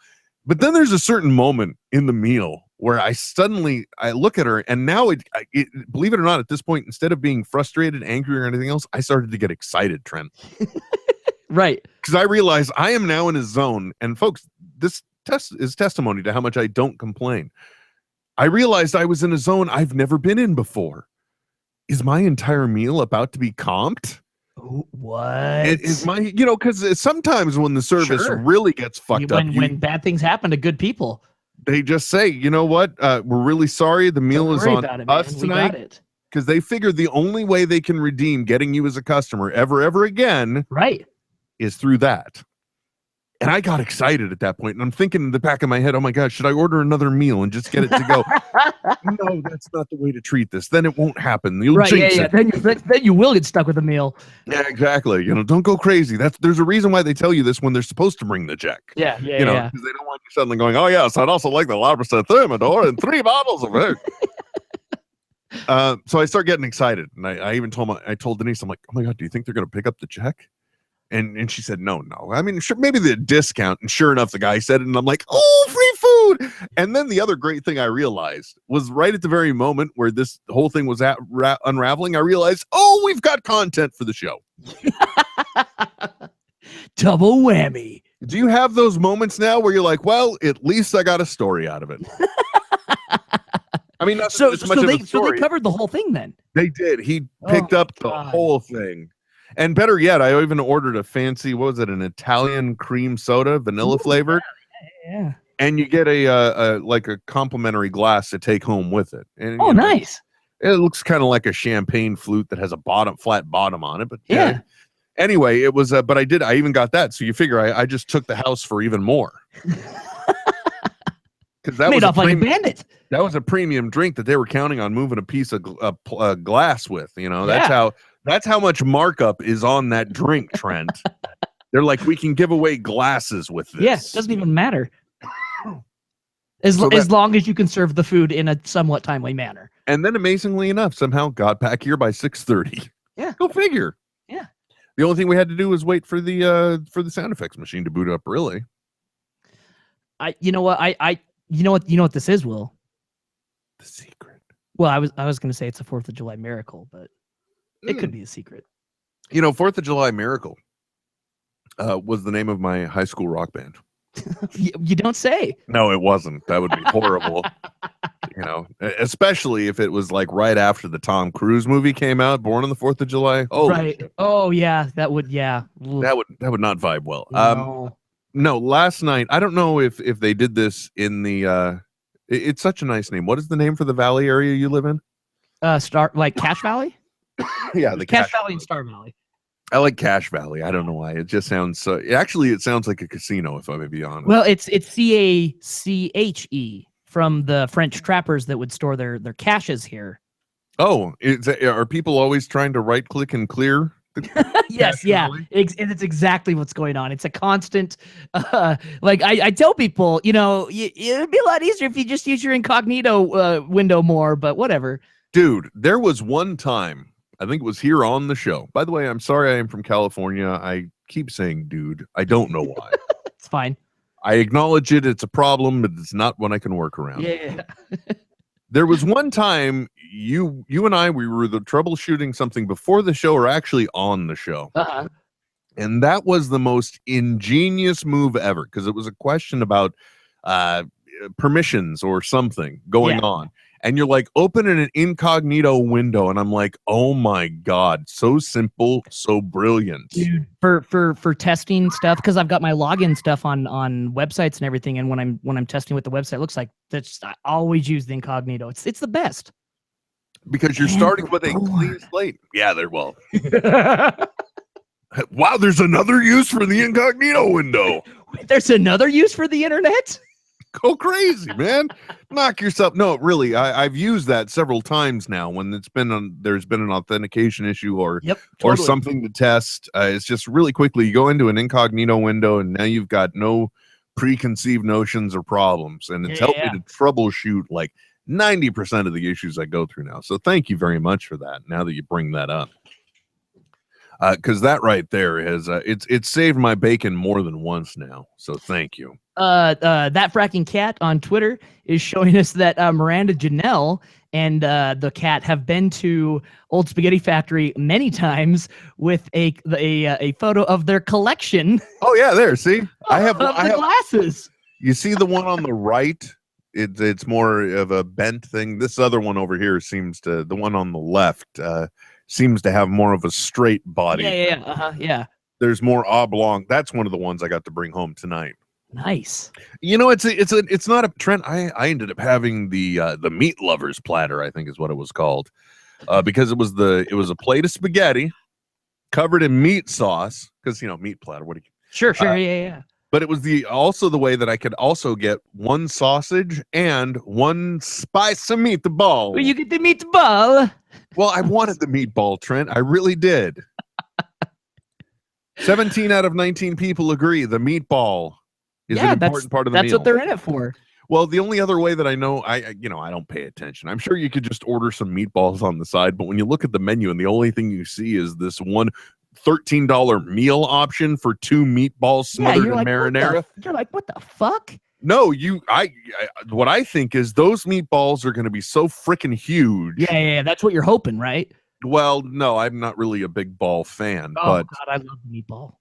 But then there's a certain moment in the meal where I look at her, and now believe it or not, at this point, instead of being frustrated, angry, or anything else, I started to get excited, Trent. Right. Because I realized I am now in a zone. And folks, this test is testimony to how much I don't complain. I realized I was in a zone I've never been in before. Is my entire meal about to be comped? What? It is because sometimes when the service really gets fucked up, when bad things happen to good people, they just say, you know what, we're really sorry, the meal is on us tonight, because they figure the only way they can redeem getting you as a customer ever again, right, is through that. And I got excited at that point, and I'm thinking in the back of my head, oh my God, should I order another meal and just get it to go? No, that's not the way to treat this. Then it won't happen. You'll jinx it. Then you will get stuck with a meal. Yeah, exactly. Don't go crazy. There's a reason why they tell you this when they're supposed to bring the check. Yeah. Because they don't want you suddenly going, oh yes, I'd also like the lobster thermidor and 3 bottles of it. So I start getting excited, and I even told Denise, I'm like, oh my God, do you think they're going to pick up the check? And she said, no. I mean, sure, maybe the discount. And sure enough, the guy said it, and I'm like, oh, free food. And then the other great thing I realized was right at the very moment where this whole thing was unraveling, I realized, oh, we've got content for the show. Double whammy. Do you have those moments now where you're like, well, at least I got a story out of it? I mean, not so they covered the whole thing then. They did. He picked up the whole thing. And better yet, I even ordered a fancy, an Italian cream soda, vanilla flavored. Yeah. And you get a complimentary glass to take home with it. And nice. It looks kind of like a champagne flute that has a flat bottom on it. But yeah. Anyway, it was. But I even got that. So you figure I just took the house for even more. Because that made off like a bandit. That was a premium drink that they were counting on moving a piece of glass with. That's how much markup is on that drink, Trent. They're like, we can give away glasses with this. Yeah, it doesn't even matter. As long as you can serve the food in a somewhat timely manner. And then amazingly enough, somehow got back here by 6:30. Yeah. Go figure. Yeah. The only thing we had to do was wait for the sound effects machine to boot up, really. You know what this is, Will? The secret. Well, I was gonna say it's a 4th of July miracle, but it could be a secret. 4th of July Miracle was the name of my high school rock band. You don't say. No, it wasn't. That would be horrible. Especially if it was like right after the Tom Cruise movie came out, Born on the 4th of July. Oh, right. Shit. Oh, yeah. That would not vibe well. No. Last night, I don't know if they did this in the. It's such a nice name. What is the name for the valley area you live in? Cache Valley. Yeah, the Cache Valley and Star Valley. I like Cache Valley. I don't know why. It just sounds so. Actually, it sounds like a casino, if I may be honest. Well, it's CACHE from the French trappers that would store their caches here. Oh, are people always trying to right click and clear? Yes, yeah, and it's exactly what's going on. It's a constant. I tell people, it'd be a lot easier if you just use your incognito window more. But whatever. Dude, there was one time. I think it was here on the show. By the way, I'm sorry I am from California. I keep saying dude. I don't know why. It's fine. I acknowledge it. It's a problem, but it's not one I can work around. Yeah. There was one time you and I, we were troubleshooting something before the show or actually on the show. Uh-huh. And that was the most ingenious move ever because it was a question about permissions or something going on. And you're like, open an incognito window. And I'm like, oh my God, so simple, so brilliant. Dude, for testing stuff, because I've got my login stuff on websites and everything. And when I'm testing what the website looks like, I always use the incognito. It's the best. Because you're starting with a clean slate. Yeah, they're well. Wow, there's another use for the incognito window. There's another use for the internet? Go crazy, man. Knock yourself. No, really, I've used that several times now when there's been an authentication issue or something to test. It's just really quickly you go into an incognito window and now you've got no preconceived notions or problems, and it's helped me to troubleshoot like 90% of the issues I go through now. So thank you very much for that. Now that you bring that up, because that right there has it's saved my bacon more than once now. So thank you. That fracking cat on Twitter is showing us that Miranda Janelle and the cat have been to Old Spaghetti Factory many times with a photo of their collection. Oh yeah, there. See, I have glasses. You see the one on the right? It's more of a bent thing. This other one over here the one on the left seems to have more of a straight body. Yeah. There's more oblong. That's one of the ones I got to bring home tonight. Nice. You know, it's not a trend. I ended up having the meat lovers platter, I think is what it was called, because it was a plate of spaghetti covered in meat sauce. Because meat platter. What do you? Sure. Yeah. But it was also the way that I could also get one sausage and one spice of meatball. Well, you get the meatball. Well, I wanted the meatball, Trent. I really did. 17 out of 19 people agree the meatball is an important part of the meal. That's what they're in it for. Well, the only other way that I know, I don't pay attention. I'm sure you could just order some meatballs on the side, but when you look at the menu and the only thing you see is this one $13 meal option for 2 meatballs smothered in marinara. You're like, what the fuck? No, what I think is those meatballs are going to be so freaking huge. Yeah. That's what you're hoping, right? Well, no, I'm not really a big ball fan. Oh, but God, I love meatball.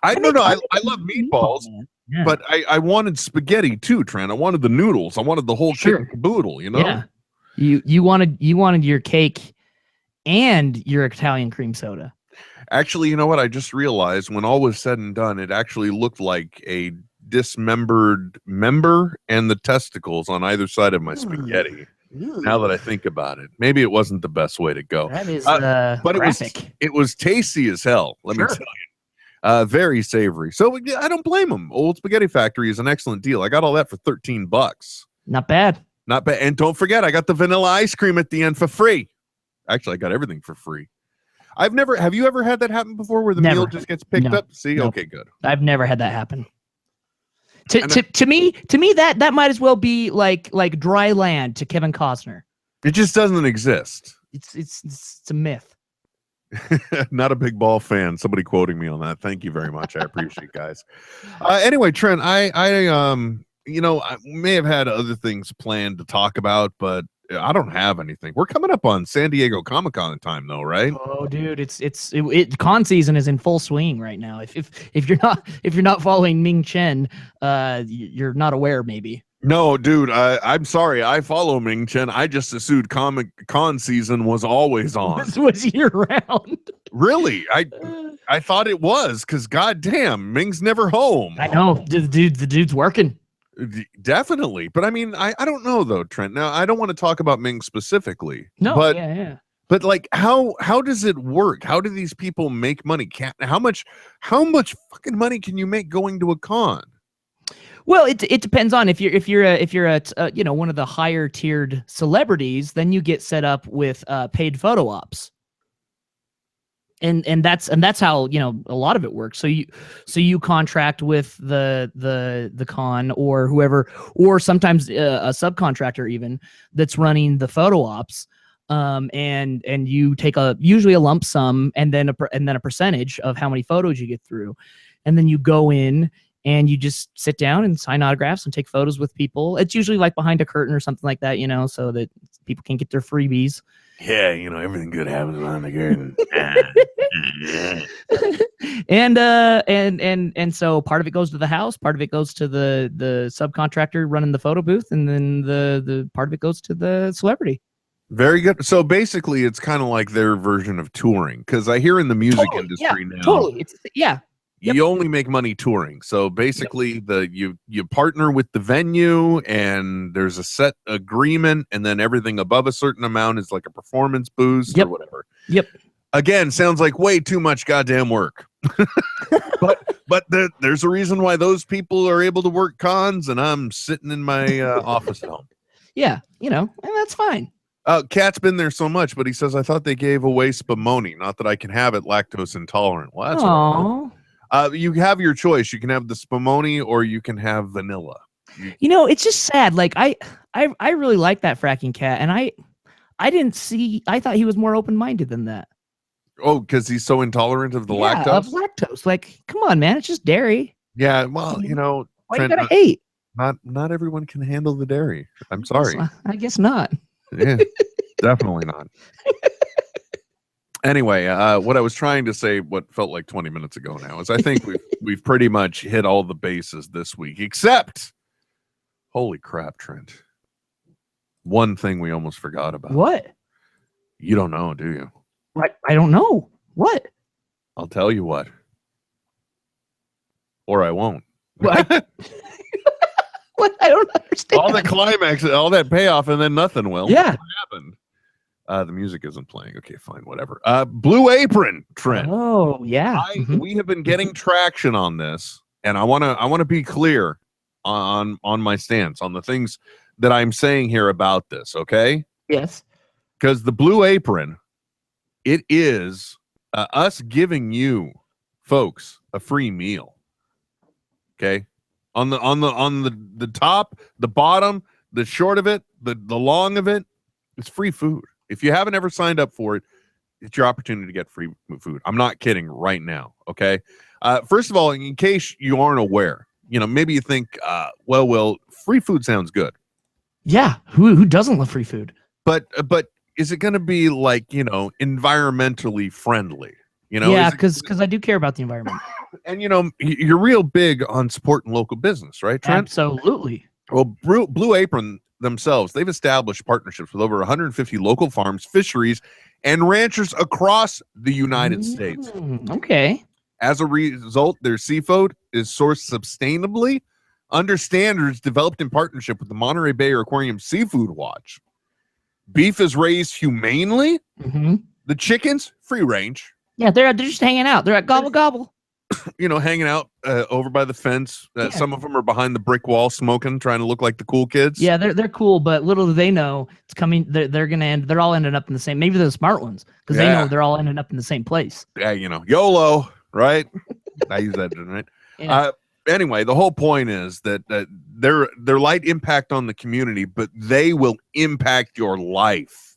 I love meatballs, but I wanted spaghetti too, Trent. I wanted the noodles. I wanted the whole kit and caboodle, Yeah. You wanted your cake and your Italian cream soda. Actually, you know what? I just realized when all was said and done, it actually looked like a dismembered member and the testicles on either side of my spaghetti. Now that I think about it, maybe it wasn't the best way to go. That is but graphic. It was tasty as hell. Let me tell you, very savory. So I don't blame them. Old Spaghetti Factory is an excellent deal. I got all that for $13. Not bad. Not bad. And don't forget, I got the vanilla ice cream at the end for free. Actually, I got everything for free. Have you ever had that happen before where the meal just gets picked up? See, okay, good. I've never had that happen. To me, that might as well be like dry land to Kevin Costner. It just doesn't exist. It's a myth. Not a big ball fan. Somebody quoting me on that. Thank you very much. I appreciate it, guys. Anyway, Trent, I may have had other things planned to talk about, but I don't have anything. We're coming up on San Diego Comic-Con time, though, right? Oh, dude, con season is in full swing right now. If you're not following Ming Chen, you're not aware, maybe. No, dude, I'm sorry. I follow Ming Chen. I just assumed Comic-Con season was always on. This was year round. Really? I thought it was because goddamn, Ming's never home. I know, the dude's working. Definitely. But I mean, I don't know though, Trent. Now I don't want to talk about Ming specifically. No, but yeah. But like how does it work? How do these people make money? How much fucking money can you make going to a con? Well, it depends on if you're a one of the higher tiered celebrities, then you get set up with paid photo ops. And that's how a lot of it works. So you contract with the con or whoever, or sometimes a subcontractor even that's running the photo ops, and you take usually a lump sum and then a percentage of how many photos you get through, and then you go in and you just sit down and sign autographs and take photos with people. It's usually like behind a curtain or something like that, so that people can get their freebies. Yeah, everything good happens behind the curtain. And so part of it goes to the house, part of it goes to the subcontractor running the photo booth, and then the part of it goes to the celebrity. Very good. So basically, it's kind of like their version of touring, because I hear in the music industry now. Totally. You only make money touring. So basically, you partner with the venue, and there's a set agreement, and then everything above a certain amount is like a performance boost or whatever. Yep. Again, sounds like way too much goddamn work. but there's a reason why those people are able to work cons, and I'm sitting in my office at home. Yeah, and that's fine. Cat's been there so much, but he says, I thought they gave away Spumoni. Not that I can have it, lactose intolerant. Well, that's You have your choice. You can have the spumoni or you can have vanilla. You know, it's just sad. Like I really like that fracking cat, and I didn't see. I thought he was more open minded than that. Oh, because he's so intolerant of the Yeah, lactose. of lactose. Like, come on, man, it's just dairy. Yeah, well, you know, Why Trent, you gotta hate? not everyone can handle the dairy. I'm sorry. I guess not. Yeah, definitely not. Anyway, what I was trying to say, what felt like 20 minutes ago now, is I think we've pretty much hit all the bases this week, except, holy crap, Trent. One thing we almost forgot about. What? You don't know, do you? I don't know. What? I'll tell you what. Or I won't. What? What? I don't understand. All the climax, all that payoff, and then nothing will. Yeah. What happened? The music isn't playing. Okay, fine, whatever. Blue Apron, Trent. Oh, yeah. We have been getting traction on this, and I wanna be clear on my stance on the things that I'm saying here about this, okay? Yes. Because the Blue Apron, it is us giving you folks a free meal. Okay? On the top, the bottom, the short of it, the long of it, it's free food. If you haven't ever signed up for it, it's your opportunity to get free food. I'm not kidding right now, okay? First of all, in case you aren't aware, you know, maybe you think, well, free food sounds good. Yeah. Who doesn't love free food? But is it going to be like, you know, environmentally friendly? You know, yeah, because I do care about the environment. And you know, you're real big on supporting local business, right, Trent? Absolutely. Well, Blue Apron themselves, they've established partnerships with over 150 local farms, fisheries, and ranchers across the United States. Okay. As a result, their seafood is sourced sustainably under standards developed in partnership with the Monterey Bay Aquarium Seafood Watch. Beef is raised humanely. The chickens, free range. Yeah, they're just hanging out. They're at gobble gobble. You know, hanging out over by the fence. Yeah. Some of them are behind the brick wall smoking, trying to look like the cool kids. Yeah, they're cool, but little do they know it's coming. They're gonna end. They're all ending up in the same. Maybe they're the smart ones because they know they're all ending up in the same place. Yeah, you know, YOLO, right? I use that, didn't I? Yeah. Anyway, the whole point is that their light impact on the community, but they will impact your life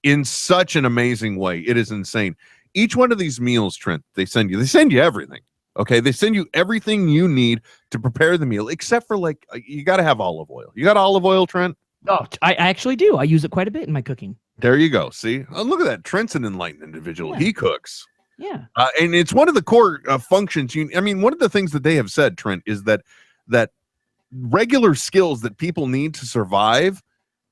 in such an amazing way. It is insane. Each one of these meals, Trent, they send you everything. Okay, they send you everything you need to prepare the meal, except for like you got to have olive oil. You got olive oil, Trent? Oh, I actually do. I use it quite a bit in my cooking. There you go. See, look at that. Trent's an enlightened individual. Yeah. He cooks. Yeah. And it's one of the core functions. I mean, one of the things that they have said, Trent, is that regular skills that people need to survive,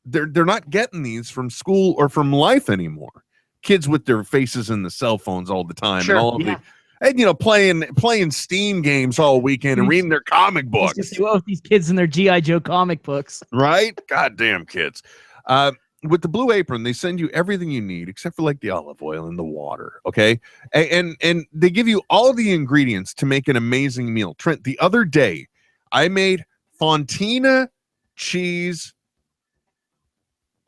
they're not getting these from school or from life anymore. Kids with their faces in the cell phones all the time, Sure, and all of and you know, playing Steam games all weekend and reading their comic books. Well, with these kids and their G.I. Joe comic books, right? Goddamn kids. With the Blue Apron, they send you everything you need except for like the olive oil and the water. Okay, and they give you all the ingredients to make an amazing meal. Trent, the other day, I made Fontina cheese.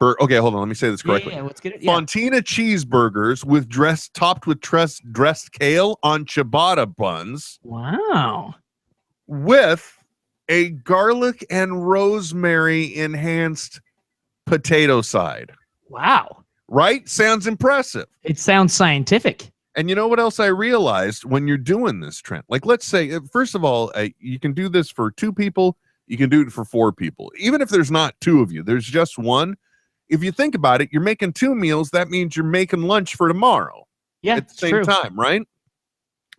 Okay, hold on. Let me say this correctly. Yeah, let's get it. Yeah. Fontina cheeseburgers with topped with dressed kale on ciabatta buns. Wow. With a garlic and rosemary enhanced potato side. Wow. Right? Sounds impressive. It sounds scientific. And you know what else I realized when you're doing this, Trent? Like, let's say, first of all, you can do this for 2 people. You can do it for 4 people. Even if there's not 2 of you, there's just one. If you think about it, you're making 2 meals. That means you're making lunch for tomorrow. Yeah, at the same time, right?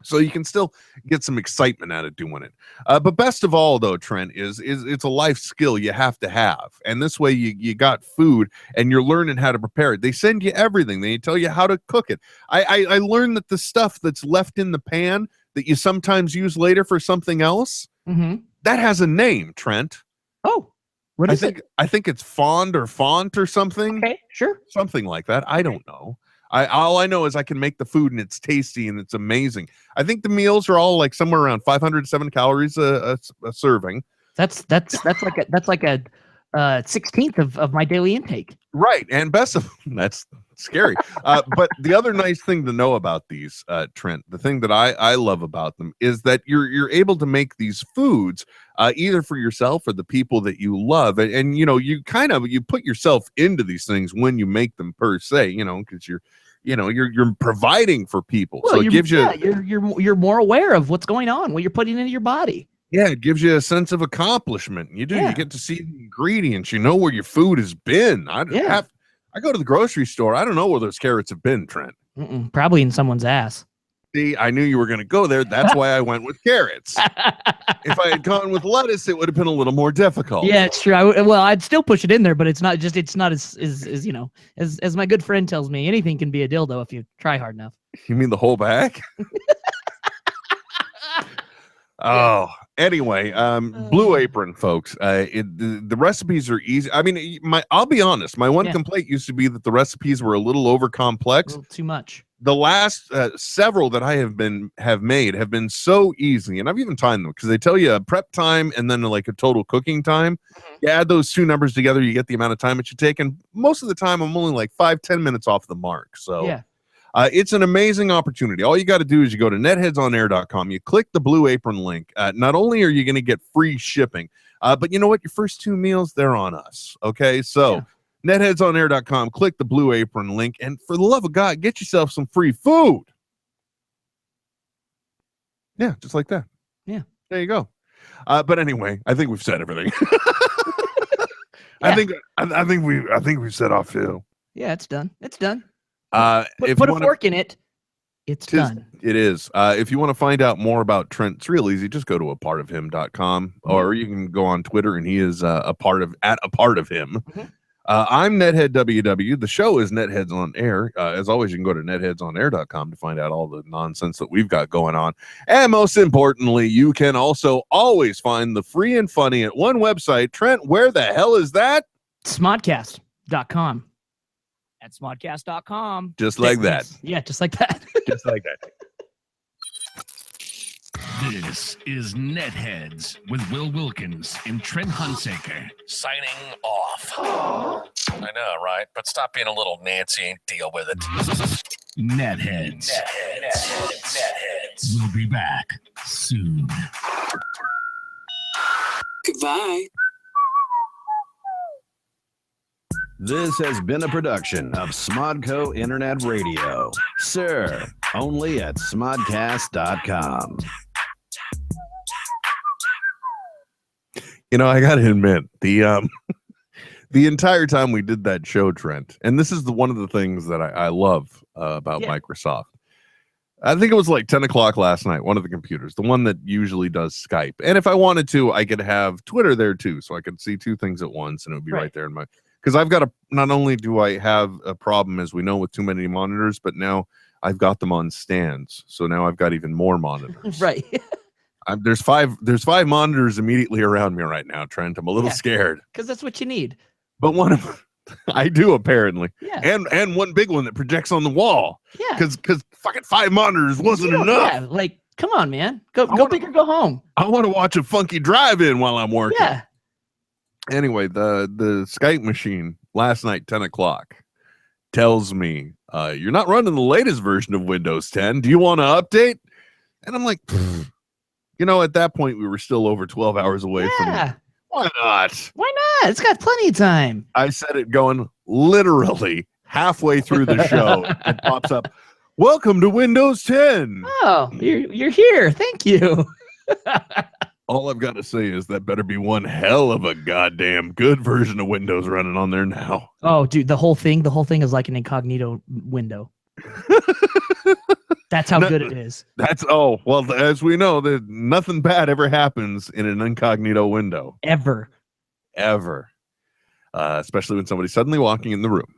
So you can still get some excitement out of doing it. But best of all, though, Trent, is it's a life skill you have to have. And this way you got food and you're learning how to prepare it. They send you everything. They tell you how to cook it. I learned that the stuff that's left in the pan that you sometimes use later for something else, that has a name, Trent. Oh. What is it? I think it's fond or font or something. Okay, sure. Something like that. I don't know. All I know is I can make the food and it's tasty and it's amazing. I think the meals are all like somewhere around 507 calories a serving. That's like 16th of my daily intake. Right, and best of that's scary. But the other nice thing to know about these, Trent, the thing that I love about them is that you're able to make these foods either for yourself or the people that you love, and you know you put yourself into these things when you make them per se, you know, because you're providing for people, Well, so it gives you you're more aware of what's going on, what you're putting into your body. Yeah, it gives you a sense of accomplishment. You get to see the ingredients. You know where your food has been. I go to the grocery store. I don't know where those carrots have been, Trent. Probably in someone's ass. See, I knew you were going to go there. That's why I went with carrots. If I had gone with lettuce, it would have been a little more difficult. Yeah, it's true. I'd still push it in there, but it's not as you know, as my good friend tells me, anything can be a dildo if you try hard enough. You mean the whole bag? Oh, anyway, Blue Apron, folks. The recipes are easy. I mean, I'll be honest. My one complaint used to be that the recipes were a little over complex, a little too much. The last several that I have made have been so easy, and I've even timed them because they tell you a prep time and then like a total cooking time. You add those two numbers together, you get the amount of time it should take, and most of the time I'm only like 5-10 minutes off the mark. So yeah. It's an amazing opportunity. All you got to do is you go to netheadsonair.com. You click the Blue Apron link. Not only are you going to get free shipping, but you know what? Your first 2 meals, they're on us. Okay, so netheadsonair.com. Click the Blue Apron link, and for the love of God, get yourself some free food. Yeah, just like that. Yeah, there you go. But anyway, I think we've said everything. I think we've said our fill. Yeah, it's done. It's done. Put a fork in it. It's done. It is. If you want to find out more about Trent, it's real easy. Just go to apartofhim.com, or you can go on Twitter, and he is a part of him. I'm Nethead WW. The show is Netheads on Air. As always, you can go to netheadsonair.com to find out all the nonsense that we've got going on. And most importantly, you can also always find the free and funny at one website. Trent, where the hell is that? Smodcast.com. At smodcast.com. Just like that. Yeah, just like that. Just like that. This is NetHeads with Will Wilkins and Trent Hunsaker signing off. I know, right? But stop being a little Nancy and deal with it. NetHeads. We'll be back soon. Goodbye. This has been a production of Smodco Internet Radio. Sir, only at smodcast.com. You know, I got to admit, the entire time we did that show, Trent, and this is one of the things that I love about Microsoft. I think it was like 10 o'clock last night, one of the computers, the one that usually does Skype. And if I wanted to, I could have Twitter there too, so I could see 2 things at once, and it would be right there in my... Because I've got not only do I have a problem, as we know, with too many monitors, but now I've got them on stands. So now I've got even more monitors. Right. There's five monitors immediately around me right now, Trent. I'm a little scared. Because that's what you need. But one of them, I do apparently. Yeah. And one big one that projects on the wall. Yeah. Because fucking 5 monitors wasn't enough. Yeah, like, come on, man. Go big or go home. I want to watch a funky drive-in while I'm working. Yeah. Anyway, the Skype machine last night, 10 o'clock, tells me, you're not running the latest version of Windows 10. Do you want to update? And I'm like, you know, at that point, we were still over 12 hours away from it. Why not? Why not? It's got plenty of time. I said it going literally halfway through the show. It pops up, welcome to Windows 10. Oh, you're here. Thank you. All I've got to say is that better be one hell of a goddamn good version of Windows running on there now. Oh, dude, the whole thing is like an incognito window. That's how good it is. Well, as we know, that nothing bad ever happens in an incognito window. Ever. Especially when somebody's suddenly walking in the room.